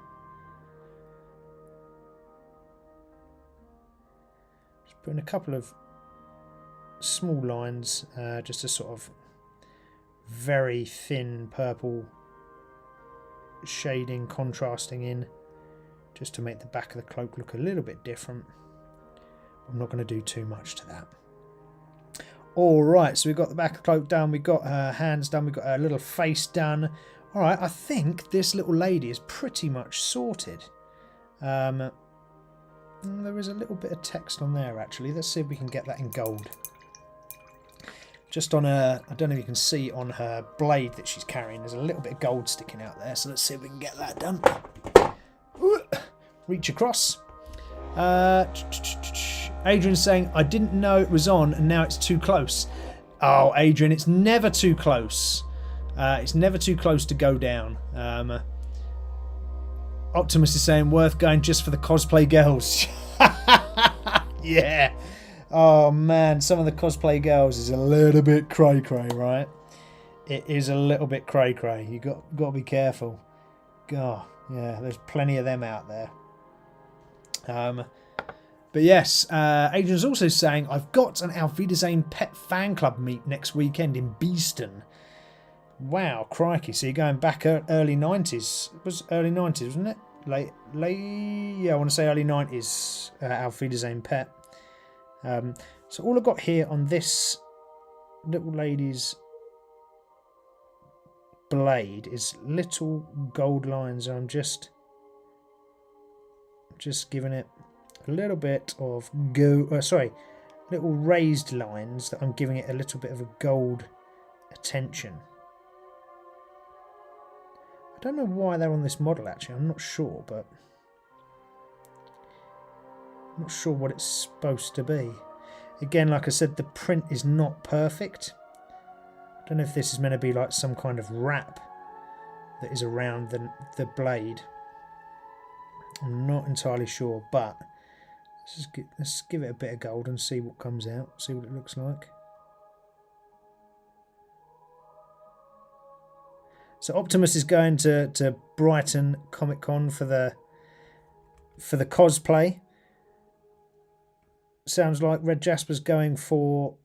Just putting a couple of small lines, just a sort of very thin purple shading, contrasting in, just to make the back of the cloak look a little bit different. I'm not going to do too much to that. Alright, so we've got the back of the cloak done, we've got her hands done, we've got her little face done. Alright, I think this little lady is pretty much sorted. There is a little bit of text on there actually. Let's see if we can get that in gold. Just on her, I don't know if you can see on her blade that she's carrying, there's a little bit of gold sticking out there. So let's see if we can get that done. Reach across. Adrian's saying, I didn't know it was on and now it's too close. Oh, Adrian, it's never too close. It's never too close to go down. Optimus is saying, worth going just for the cosplay girls. Yeah. Oh, man, some of the cosplay girls is a little bit cray-cray, right? It is a little bit cray-cray. You got to be careful. God, yeah, there's plenty of them out there. But yes, Adrian's also saying, I've got an Auf Wiedersehen Pet Fan Club meet next weekend in Beeston. Wow, crikey. So you're going back early 90s. It was early 90s, wasn't it? Late, yeah, I want to say early 90s, Auf Wiedersehen Pet. So all I've got here on this little lady's blade is little gold lines. I'm just giving it a little bit of little raised lines that I'm giving it a little bit of a gold attention. I don't know why they're on this model actually, I'm not sure, but I'm not sure what it's supposed to be. Again, like I said, the print is not perfect. I don't know if this is meant to be like some kind of wrap that is around the blade. I'm not entirely sure, but let's give it a bit of gold and see what comes out, see what it looks like. So Optimus is going to Brighton Comic Con for the cosplay. Sounds like Red Jasper's going for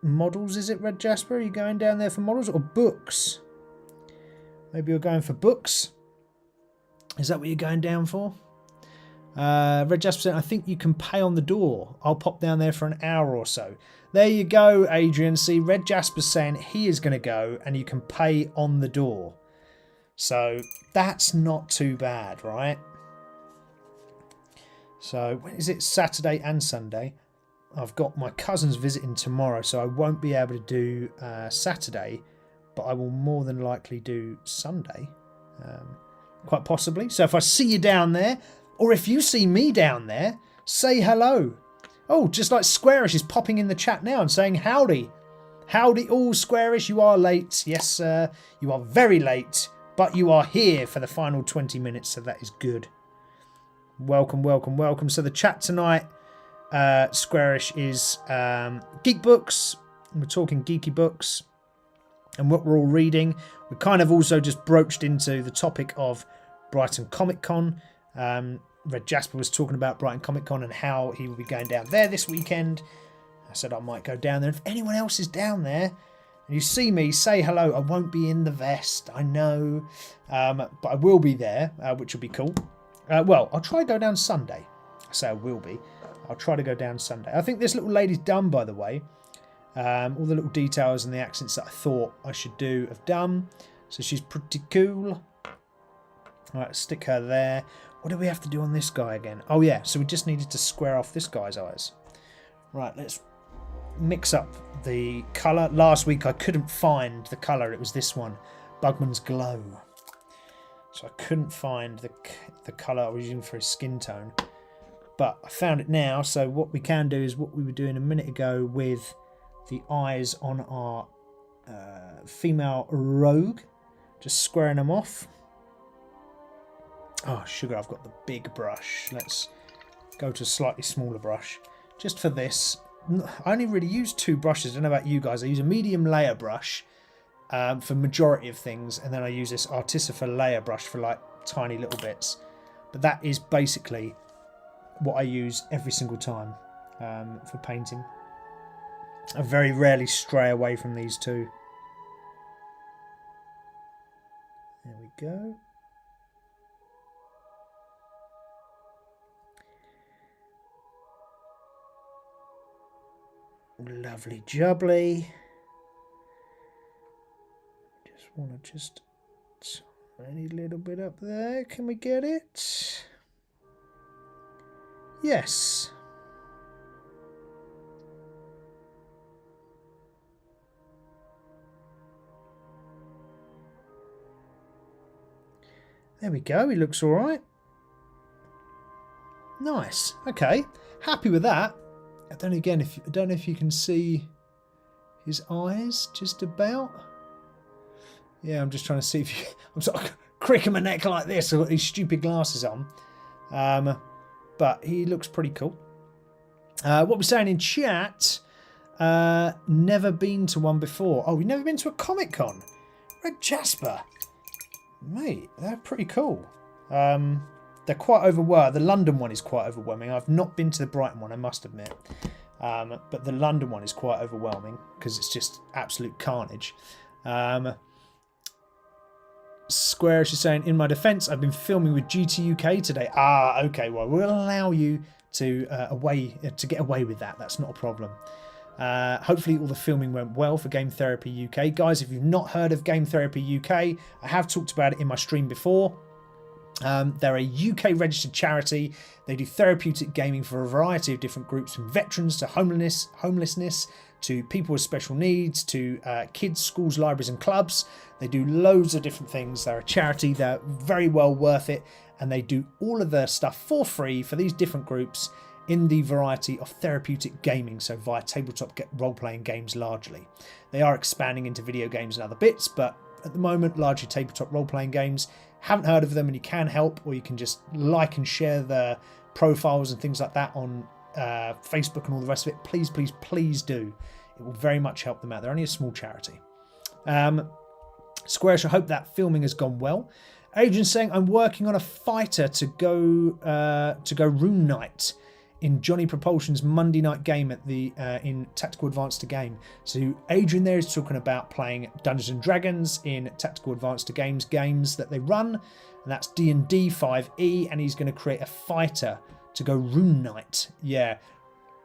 models, is it, Red Jasper? Are you going down there for models or books? Maybe you're going for books? Is that what you're going down for? Red Jasper saying, I think you can pay on the door. I'll pop down there for an hour or so. There you go, Adrian. See, Red Jasper's saying he is going to go and you can pay on the door. So that's not too bad, right? So, is it Saturday and Sunday? I've got my cousins visiting tomorrow, so I won't be able to do Saturday, but I will more than likely do Sunday, quite possibly. So if I see you down there, or if you see me down there, say hello. Oh, just like Squarish is popping in the chat now and saying howdy. Howdy all, Squarish, you are late. Yes, sir, you are very late, but you are here for the final 20 minutes, so that is good. Welcome, welcome, welcome. So the chat tonight, Squarish, is geek books. We're talking geeky books and what we're all reading. We kind of also just broached into the topic of Brighton Comic Con. Red Jasper was talking about Brighton Comic Con and how he will be going down there this weekend. I said I might go down there. If anyone else is down there and you see me, say hello. I won't be in the vest, I know, but I will be there, which will be cool. Well, I'll try to go down Sunday. I say I will be. I'll try to go down Sunday. I think this little lady's done, by the way. All the little details and the accents that I thought I should do have done. So she's pretty cool. Alright, stick her there. What do we have to do on this guy again? Oh yeah, so we just needed to square off this guy's eyes. Right, let's mix up the colour. Last week I couldn't find the colour. It was this one, Bugman's Glow. So I couldn't find the colour I was using for his skin tone. But I found it now, so what we can do is what we were doing a minute ago with the eyes on our female rogue. Just squaring them off. Oh, sugar, I've got the big brush. Let's go to a slightly smaller brush. Just for this, I only really use 2 brushes. I don't know about you guys. I use a medium layer brush for majority of things, and then I use this Artificer layer brush for like tiny little bits. But that is basically what I use every single time for painting. I very rarely stray away from these 2. There we go. Lovely jubbly. Just want to just tiny little bit up there. Can we get it? Yes. There we go. He looks all right. Nice. Okay. Happy with that. I don't know if you can see his eyes just about. Yeah, I'm just trying to see if you. I'm sort of cricking my neck like this. I've got these stupid glasses on. But he looks pretty cool. What we're saying in chat. Never been to one before. Oh, we've never been to a Comic Con. Red Jasper. Mate, they're pretty cool. They're quite overwhelming. The London one is quite overwhelming. I've not been to the Brighton one, I must admit. But the London one is quite overwhelming because it's just absolute carnage. Squarish is saying, in my defence, I've been filming with GT UK today. Ah, okay. Well, we'll allow you to get away with that. That's not a problem. Hopefully all the filming went well for Game Therapy UK. Guys, if you've not heard of Game Therapy UK, I have talked about it in my stream before. They're a UK registered charity. They do therapeutic gaming for a variety of different groups, from veterans to homelessness to people with special needs to kids, schools, libraries and clubs. They do loads of different things. They're a charity. They're very well worth it, and they do all of their stuff for free for these different groups in the variety of therapeutic gaming, so via tabletop role-playing games largely. They are expanding into video games and other bits, but at the moment largely tabletop role-playing games. Haven't heard of them and you can help, or you can just like and share their profiles and things like that on Facebook and all the rest of it. Please, please, please do. It will very much help them out. They're only a small charity. Squarish, I hope that filming has gone well. Adrian's saying, I'm working on a fighter to go Rune Knight in Johnny Propulsion's Monday night game at the in Tactical Advanced Game. So Adrian there is talking about playing Dungeons and Dragons in Tactical Advanced games that they run, and that's D&D 5e, and he's going to create a fighter to go Rune Knight. Yeah,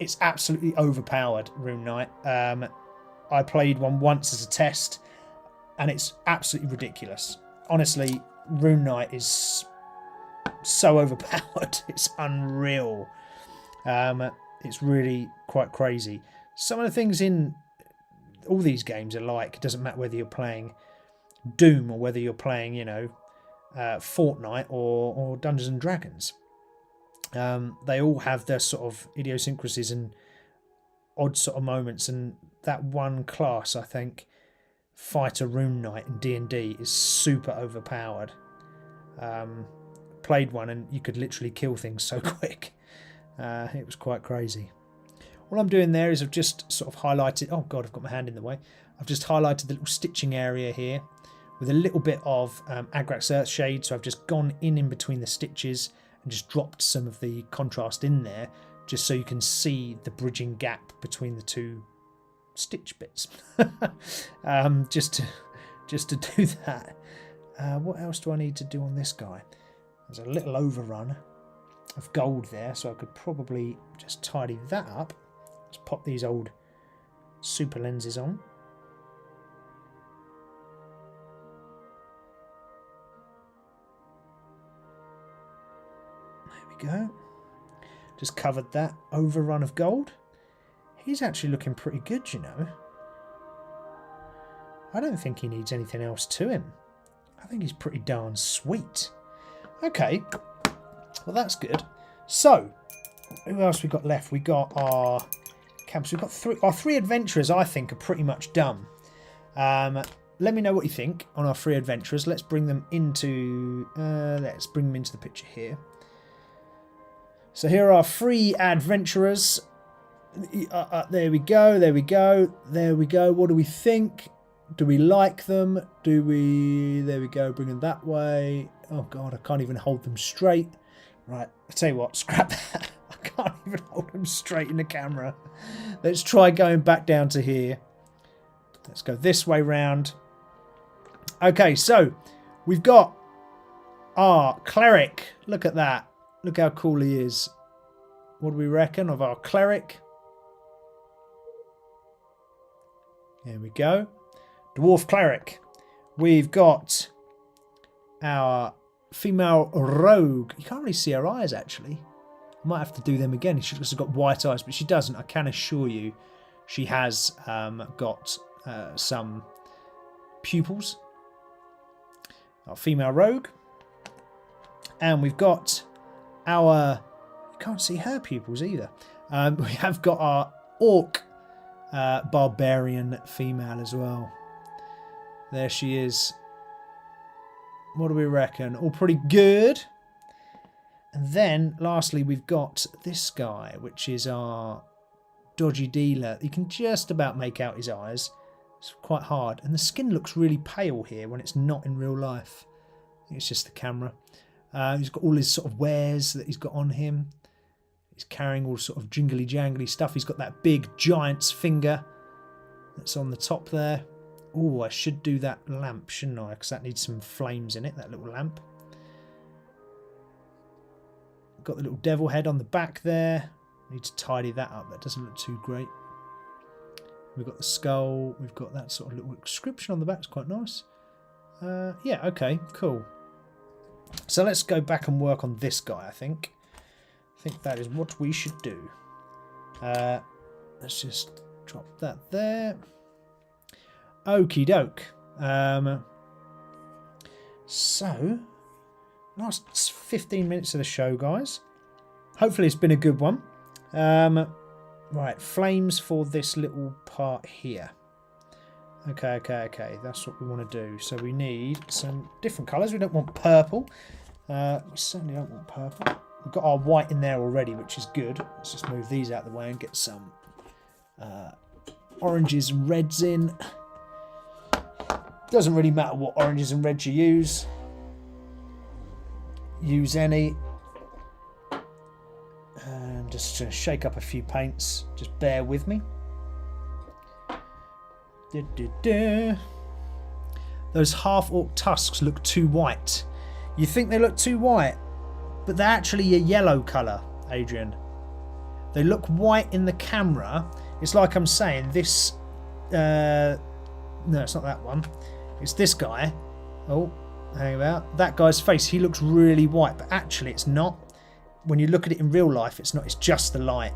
it's absolutely overpowered, Rune Knight. I played one once as a test, and it's absolutely ridiculous. Honestly, Rune Knight is so overpowered. It's unreal. It's really quite crazy. Some of the things in all these games are like, it doesn't matter whether you're playing Doom or whether you're playing, Fortnite or Dungeons and Dragons. They all have their sort of idiosyncrasies and odd sort of moments, and that one class, I think, Fighter Rune Knight in D&D is super overpowered. Played one and you could literally kill things so quick. It was quite crazy. All I'm doing there is I've just sort of highlighted... Oh God, I've got my hand in the way. I've just highlighted the little stitching area here with a little bit of Agrax Earthshade. So I've just gone in between the stitches and just dropped some of the contrast in there, just so you can see the bridging gap between the two stitch bits. just to do that. What else do I need to do on this guy? There's a little overrun of gold there, so I could probably just tidy that up. Let's pop these old super lenses on. There we go. Just covered that overrun of gold. He's actually looking pretty good, you know. I don't think he needs anything else to him. I think he's pretty darn sweet. Okay, well that's good. So, who else we got left? We got our camps. We've got our three adventurers. I think are pretty much done. Let me know what you think on our three adventurers. Let's bring them into. The picture here. So here are our three adventurers. There we go. There we go. There we go. What do we think? Do we like them? Do we... There we go, bring them that way. Oh, God, I can't even hold them straight. Right, I'll tell you what, scrap that. I can't even hold them straight in the camera. Let's try going back down to here. Let's go this way round. Okay, so we've got our cleric. Look at that. Look how cool he is. What do we reckon of our cleric? There we go. Dwarf cleric. We've got our female rogue. You can't really see her eyes, actually. I might have to do them again. She's just got white eyes, but she doesn't. I can assure you she has got some pupils. Our female rogue. And we've got our... You can't see her pupils either. We have got our orc barbarian female as well. There she is. What do we reckon? All pretty good. And then, lastly, we've got this guy, which is our dodgy dealer. You can just about make out his eyes. It's quite hard. And the skin looks really pale here when it's not in real life. I think it's just the camera. He's got all his sort of wares that he's got on him. He's carrying all sort of jingly jangly stuff. He's got that big giant's finger that's on the top there. Oh, I should do that lamp, shouldn't I? Because that needs some flames in it, that little lamp. Got the little devil head on the back there. Need to tidy that up. That doesn't look too great. We've got the skull. We've got that sort of little inscription on the back. It's quite nice. Yeah, okay, cool. So let's go back and work on this guy, I think. I think that is what we should do. Let's just drop that there. Okie doke. So, last 15 minutes of the show, guys. Hopefully it's been a good one. Right, flames for this little part here. Okay. That's what we want to do. So we need some different colours. We don't want purple. We certainly don't want purple. We've got our white in there already, which is good. Let's just move these out of the way and get some oranges and reds in. Doesn't really matter what oranges and reds you use. Use any. And just to shake up a few paints. Just bear with me. Those half-orc tusks look too white. You think they look too white, but they're actually a yellow colour, Adrian. They look white in the camera. It's like I'm saying this... no, it's not that one. It's this guy. Oh, hang about. That guy's face, he looks really white, but actually it's not. When you look at it in real life, it's not. It's just the light.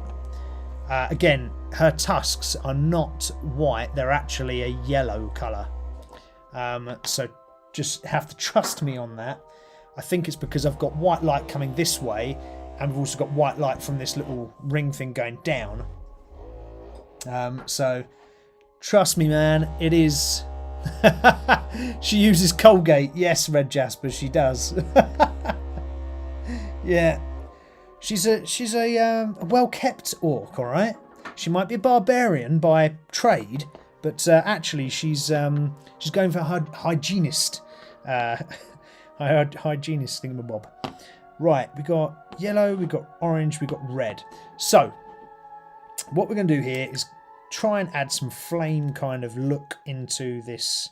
Again, her tusks are not white. They're actually a yellow colour. So just have to trust me on that. I think it's because I've got white light coming this way, and we've also got white light from this little ring thing going down. So trust me, man. It is... She uses Colgate. Yes, Red Jasper, she does. Yeah. She's a well-kept orc, all right? She might be a barbarian by trade, but actually she's going for hygienist. Hygienist thingamabob. Right, we got yellow, we got orange, we got red. So, what we're going to do here is try and add some flame kind of look into this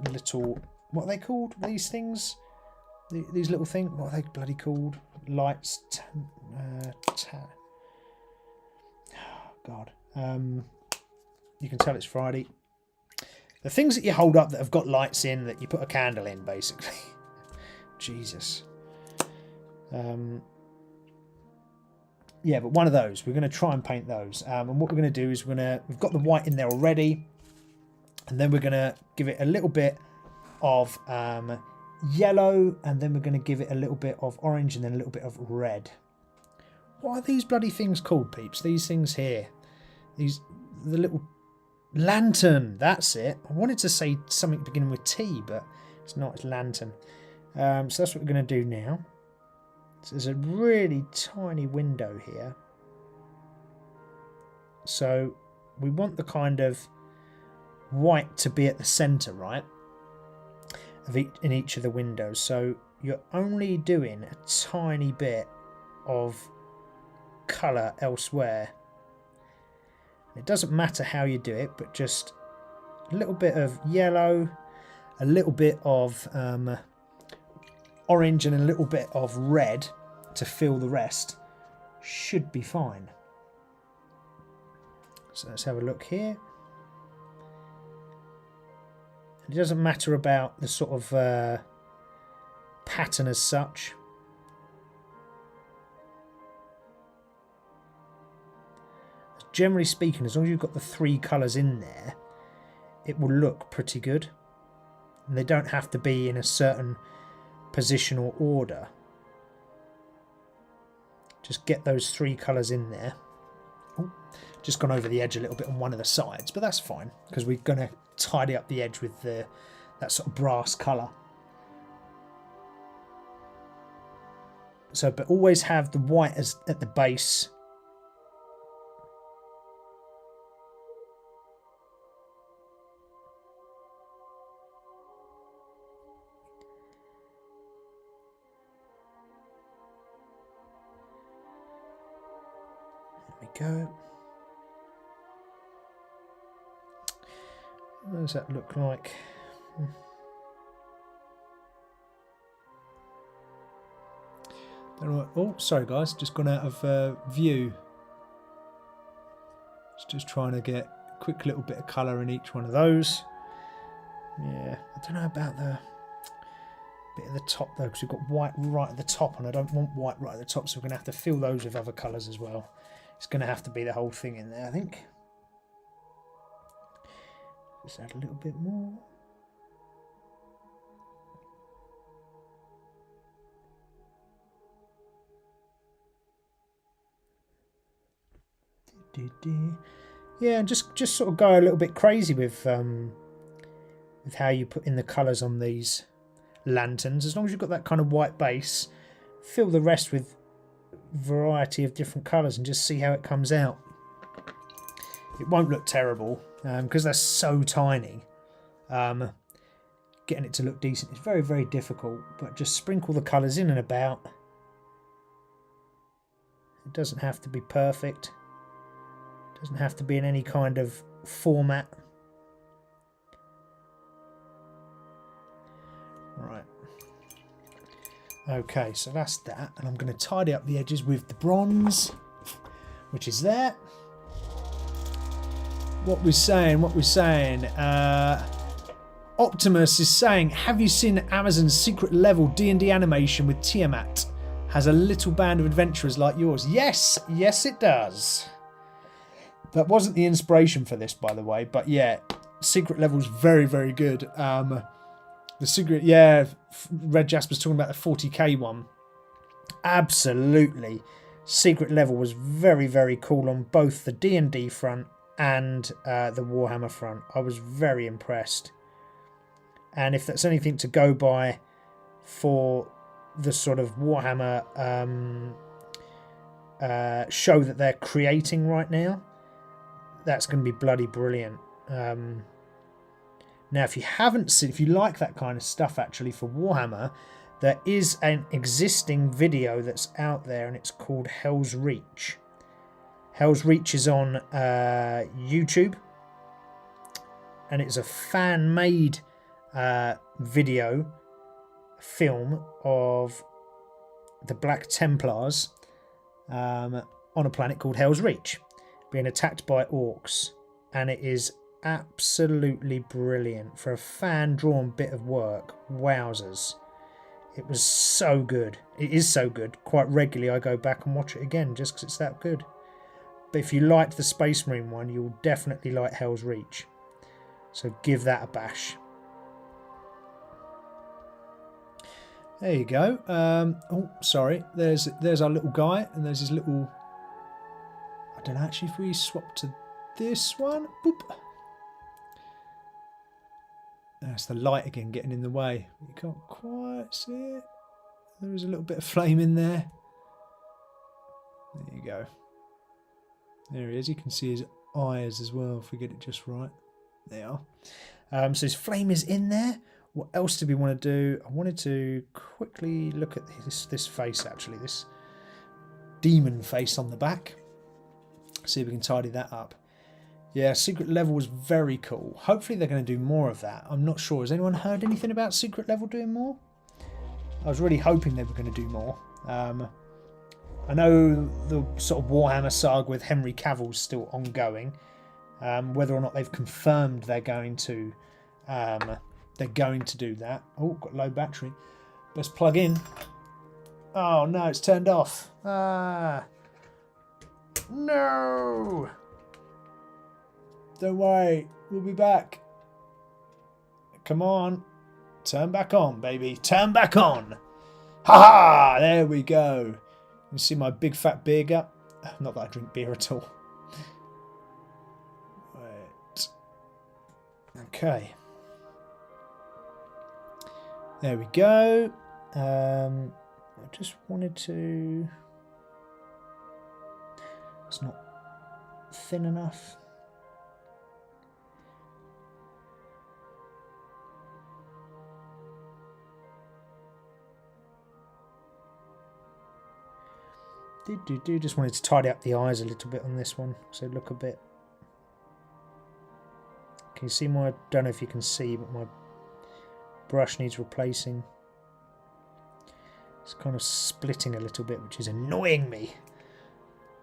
little, what are they called? These things? These little things? What are they bloody called? Lights. Oh, God. You can tell it's Friday. The things that you hold up that have got lights in that you put a candle in, basically. Jesus. Yeah, but one of those. We're going to try and paint those. And what we're going to do is we've got the white in there already. And then we're going to give it a little bit of yellow. And then we're going to give it a little bit of orange and then a little bit of red. What are these bloody things called, peeps? These things here. The little lantern. That's it. I wanted to say something beginning with T, but it's not. It's lantern. So that's what we're going to do now. So there's a really tiny window here. So we want the kind of white to be at the centre, right? In each of the windows. So you're only doing a tiny bit of colour elsewhere. It doesn't matter how you do it, but just a little bit of yellow, a little bit of orange and a little bit of red to fill the rest should be fine. So let's have a look here. It doesn't matter about the sort of pattern as such. Generally speaking, as long as you've got the three colours in there, it will look pretty good. And they don't have to be in a certain position or order. Just get those three colours in there. Oh, just gone over the edge a little bit on one of the sides, but that's fine because we're going to tidy up the edge with that sort of brass colour. So, but always have the white as at the base. Go. What does that look like? Don't know. Oh, sorry guys, just gone out of view. Just trying to get a quick little bit of colour in each one of those. Yeah, I don't know about the bit at the top though, because we've got white right at the top, and I don't want white right at the top, so we're going to have to fill those with other colours as well. It's going to have to be the whole thing in there, I think. Just add a little bit more. Yeah, and just sort of go a little bit crazy with how you put in the colours on these lanterns. As long as you've got that kind of white base, fill the rest with variety of different colours and just see how it comes out. It won't look terrible because they're so tiny. Getting it to look decent is very, very difficult, but just sprinkle the colours in and about. It doesn't have to be perfect. It doesn't have to be in any kind of format. Right. Okay, so that's that, and I'm going to tidy up the edges with the bronze, which is there. What we're saying, Optimus is saying, have you seen Amazon's secret level D&D animation with Tiamat? Has a little band of adventurers like yours. Yes, yes it does. That wasn't the inspiration for this, by the way, but yeah, secret level's very, very good. The secret, yeah, Red Jasper's talking about the 40k one. Absolutely. Secret level was very, very cool on both the D&D front and the Warhammer front. I was very impressed. And if that's anything to go by for the sort of Warhammer show that they're creating right now, that's going to be bloody brilliant. Now, if you haven't seen, if you like that kind of stuff actually for Warhammer, there is an existing video that's out there and it's called Hell's Reach. Hell's Reach is on YouTube, and it's a fan-made video film of the Black Templars on a planet called Hell's Reach being attacked by orcs, and it is absolutely brilliant for a fan-drawn bit of work. Wowzers. It was so good. It is so good. Quite regularly I go back and watch it again just because it's that good. But if you liked the Space Marine one, you'll definitely like Hell's Reach. So give that a bash. There you go. Oh, sorry. There's our little guy, and there's his little... I don't know, actually, if we swap to this one... Boop. That's the light again getting in the way. You can't quite see it. There is a little bit of flame in there. There you go. There he is. You can see his eyes as well if we get it just right. They are. So his flame is in there. What else did we want to do? I wanted to quickly look at this face, actually. This demon face on the back. See if we can tidy that up. Yeah, secret level was very cool. Hopefully they're going to do more of that. I'm not sure. Has anyone heard anything about secret level doing more? I was really hoping they were going to do more. I know the sort of Warhammer saga with Henry Cavill's still ongoing. Whether or not they've confirmed they're going to do that. Oh, got low battery. Let's plug in. Oh no, it's turned off. Ah, no. Don't worry, we'll be back. Come on. Turn back on, baby. Turn back on. Ha ha! There we go. You see my big fat beer gut? Not that I drink beer at all. Right. Okay. There we go. I just wanted to... It's not thin enough. Just wanted to tidy up the eyes a little bit on this one, so look a bit. Can you see my? I don't know if you can see, but my brush needs replacing. It's kind of splitting a little bit, which is annoying me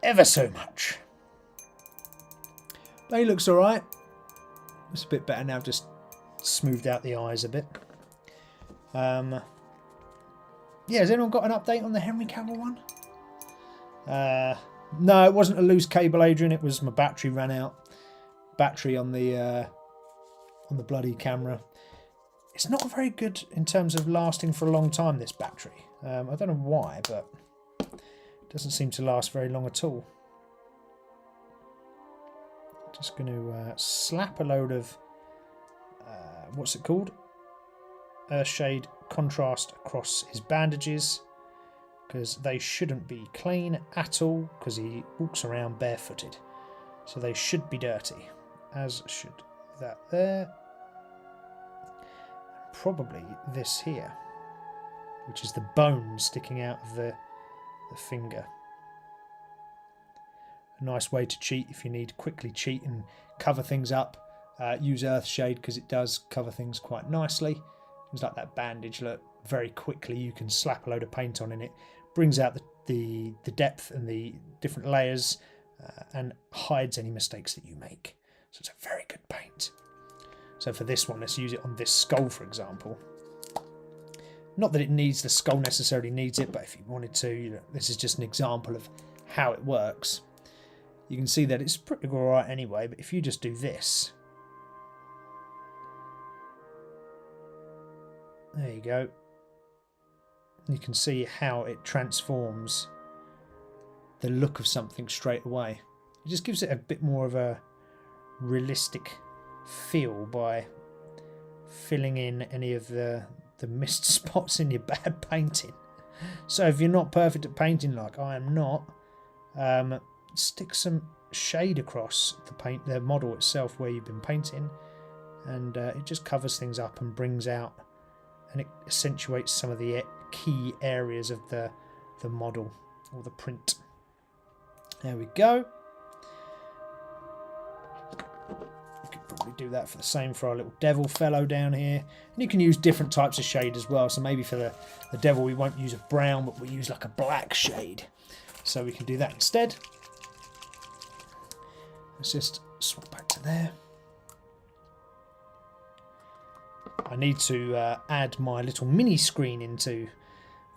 ever so much. But he looks all right. It's a bit better now. I've just smoothed out the eyes a bit. Yeah, has anyone got an update on the Henry Cavill one? No, it wasn't a loose cable, Adrian. It was my battery ran out. Battery on the bloody camera. It's not very good in terms of lasting for a long time, this battery. I don't know why, but it doesn't seem to last very long at all. Just going to slap a load of what's it called? Earthshade contrast across his bandages, because they shouldn't be clean at all, because he walks around barefooted. So they should be dirty, as should that there. Probably this here, which is the bone sticking out of the finger. A nice way to cheat if you need to quickly cheat and cover things up. Use Earthshade, because it does cover things quite nicely. Things like that bandage, look, very quickly you can slap a load of paint on in it. Brings out the depth and the different layers and hides any mistakes that you make. So it's a very good paint. So for this one, let's use it on this skull, for example. Not that it needs, the skull necessarily needs it, but if you wanted to, you know, this is just an example of how it works. You can see that it's pretty alright anyway, but if you just do this. There you go. You can see how it transforms the look of something straight away. It just gives it a bit more of a realistic feel by filling in any of the missed spots in your bad painting. So if you're not perfect at painting like I am not, stick some shade across the model itself where you've been painting, and it just covers things up and brings out and it accentuates some of the key areas of the model or the print. There we go. We could probably do that for the same for our little devil fellow down here. And you can use different types of shade as well. So maybe for the devil we won't use a brown, but we'll use like a black shade. So we can do that instead. Let's just swap back to there. I need to add my little mini screen into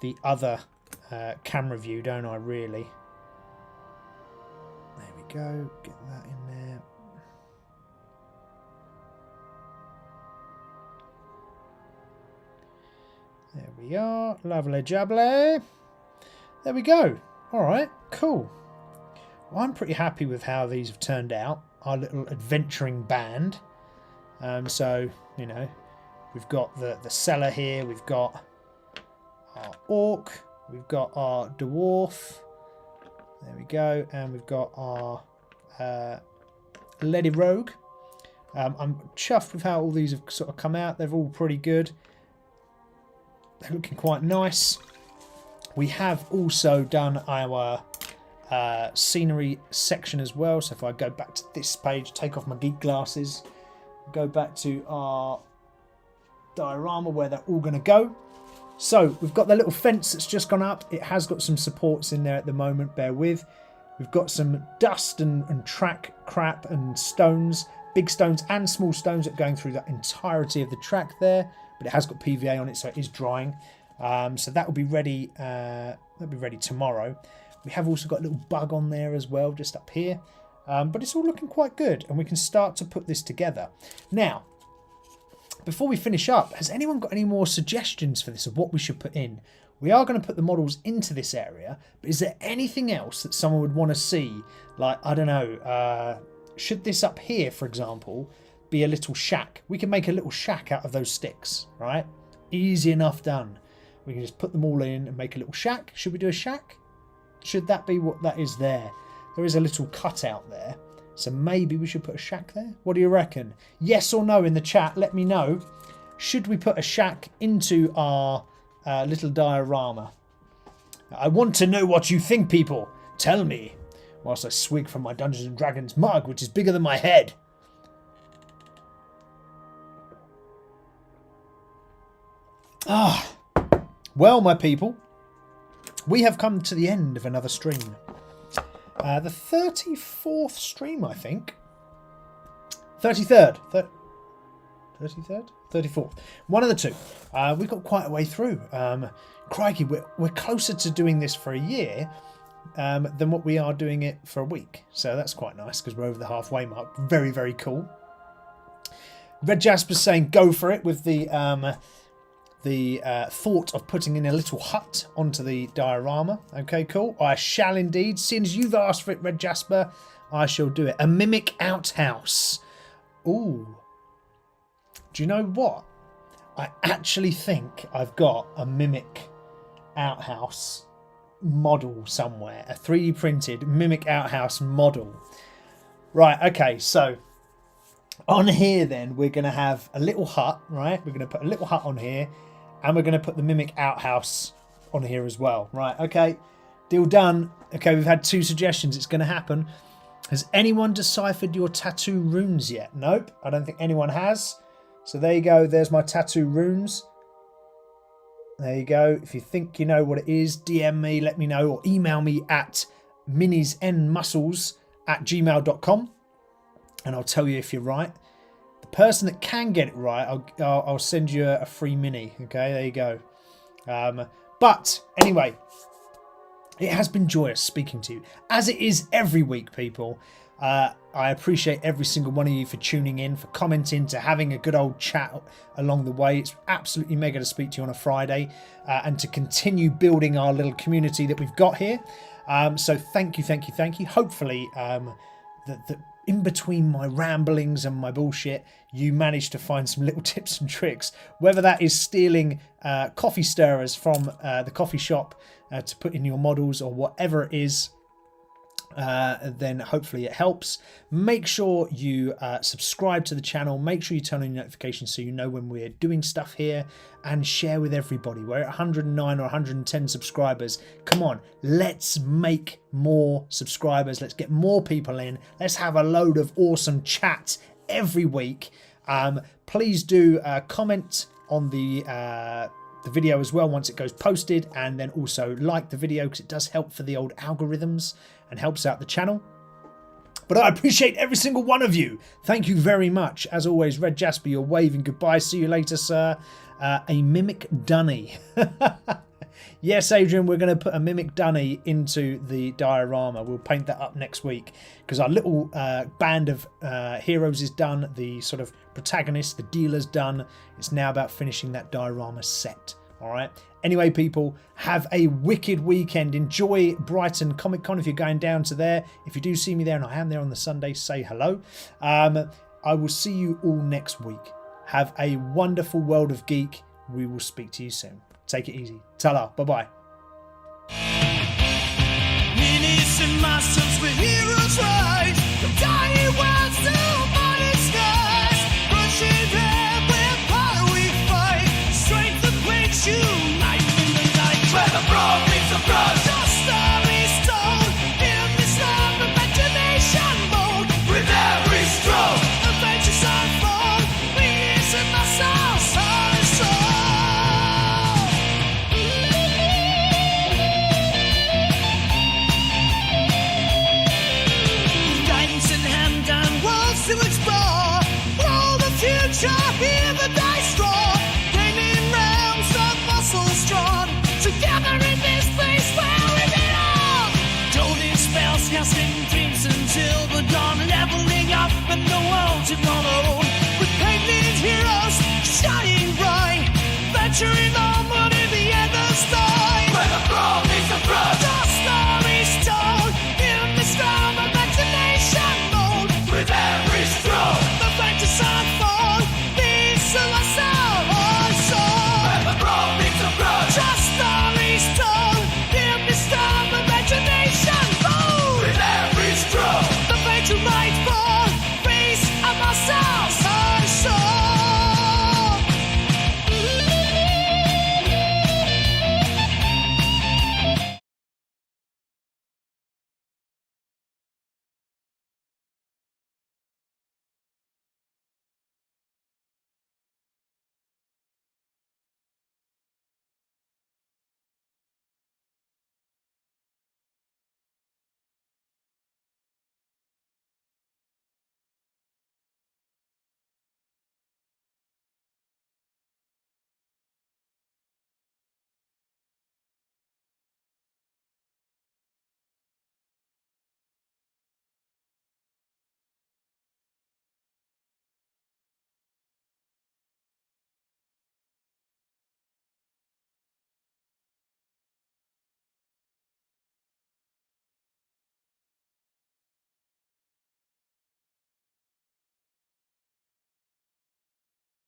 the other camera view, don't I, really? There we go. Get that in there. There we are. Lovely jubbly. There we go. Alright, cool. Well, I'm pretty happy with how these have turned out. Our little adventuring band. So, you know, we've got the cellar here. We've got our orc. We've got our dwarf. There we go. And we've got our lady rogue. I'm chuffed with how all these have sort of come out. They're all pretty good. They're looking quite nice. We have also done our scenery section as well. So if I go back to this page, take off my geek glasses, go back to our diorama where they're all going to go. So we've got the little fence that's just gone up. It has got some supports in there at the moment, bear with. We've got some dust and track crap and stones, big stones and small stones that are going through the entirety of the track there. But it has got PVA on it, so it is drying. So that will be ready. That'll be ready tomorrow. We have also got a little bug on there as well, just up here. But it's all looking quite good, and we can start to put this together. Now, before we finish up, has anyone got any more suggestions for this of what we should put in? We are going to put the models into this area, but is there anything else that someone would want to see? Like, I don't know, should this up here, for example, be a little shack? We can make a little shack out of those sticks, right? Easy enough done. We can just put them all in and make a little shack. Should we do a shack? Should that be what that is there? There is a little cutout there. So maybe we should put a shack there? What do you reckon? Yes or no in the chat. Let me know. Should we put a shack into our little diorama? I want to know what you think, people. Tell me. Whilst I swig from my Dungeons and Dragons mug, which is bigger than my head. Ah. Well, my people. We have come to the end of another stream. The 34th stream, I think. 33rd. 33rd? 34th. One of the two. We got quite a way through. Crikey, we're closer to doing this for a year than what we are doing it for a week. So that's quite nice because we're over the halfway mark. Very, very cool. Red Jasper's saying go for it with the thought of putting in a little hut onto the diorama. Okay, cool. I shall indeed. Seeing as you've asked for it, Red Jasper, I shall do it. A mimic outhouse. Ooh. Do you know what? I actually think I've got a mimic outhouse model somewhere. A 3D printed mimic outhouse model. Right, okay, so on here then we're going to have a little hut, right? We're going to put a little hut on here. And we're going to put the mimic outhouse on here as well. Right, okay. Deal done. Okay, we've had 2 suggestions. It's going to happen. Has anyone deciphered your tattoo runes yet? Nope, I don't think anyone has. So there you go. There's my tattoo runes. There you go. If you think you know what it is, DM me, let me know, or email me at Minis-N-Muscles@gmail.com. And I'll tell you if you're right. Person that can get it right, I'll send you a free mini. Okay, there you go. But anyway, it has been joyous speaking to you, as it is every week, people. I appreciate every single one of you for tuning in, for commenting, to having a good old chat along the way. It's absolutely mega to speak to you on a Friday and to continue building our little community that we've got here. So thank you, thank you, thank you. Hopefully, the in between my ramblings and my bullshit, you managed to find some little tips and tricks, whether that is stealing coffee stirrers from the coffee shop to put in your models or whatever it is. then hopefully it helps. Make sure you subscribe to the channel. Make sure you turn on your notifications so you know when we're doing stuff here, and share with everybody. We're at 109 or 110 subscribers. Come on, let's make more subscribers. Let's get more people in. Let's have a load of awesome chat every week. Please do comment on the video as well once it goes posted, and then also like the video because it does help for the old algorithms and helps out the channel. But I appreciate every single one of you. Thank you very much. As always, Red Jasper, you're waving goodbye. See you later, sir. A mimic dunny. Yes, Adrian, we're going to put a mimic dunny into the diorama. We'll paint that up next week because our little band of heroes is done. The sort of protagonist, the dealer's done. It's now about finishing that diorama set. All right. Anyway, people, have a wicked weekend. Enjoy Brighton Comic Con if you're going down to there. If you do see me there, and I am there on the Sunday, say hello. I will see you all next week. Have a wonderful World of Geek. We will speak to you soon. Take it easy. Ta-ra. Bye-bye.
Minis and muscles with heroes rise. From tiny worlds to mighty skies. Rushing air with power we fight. Strength that breaks you. Light in the night. Where the brawn meets the brawn. The story told. In this love imagination mode. With every stroke. Adventures unfold. Minis and muscles. Heart and soul. To explore, roll the future, hear the dice roar, gaining realms of muscles drawn, together in this place where we belong. Doling spells, casting dreams until the dawn, leveling up and the world to follow. With painted heroes shining bright, venturing on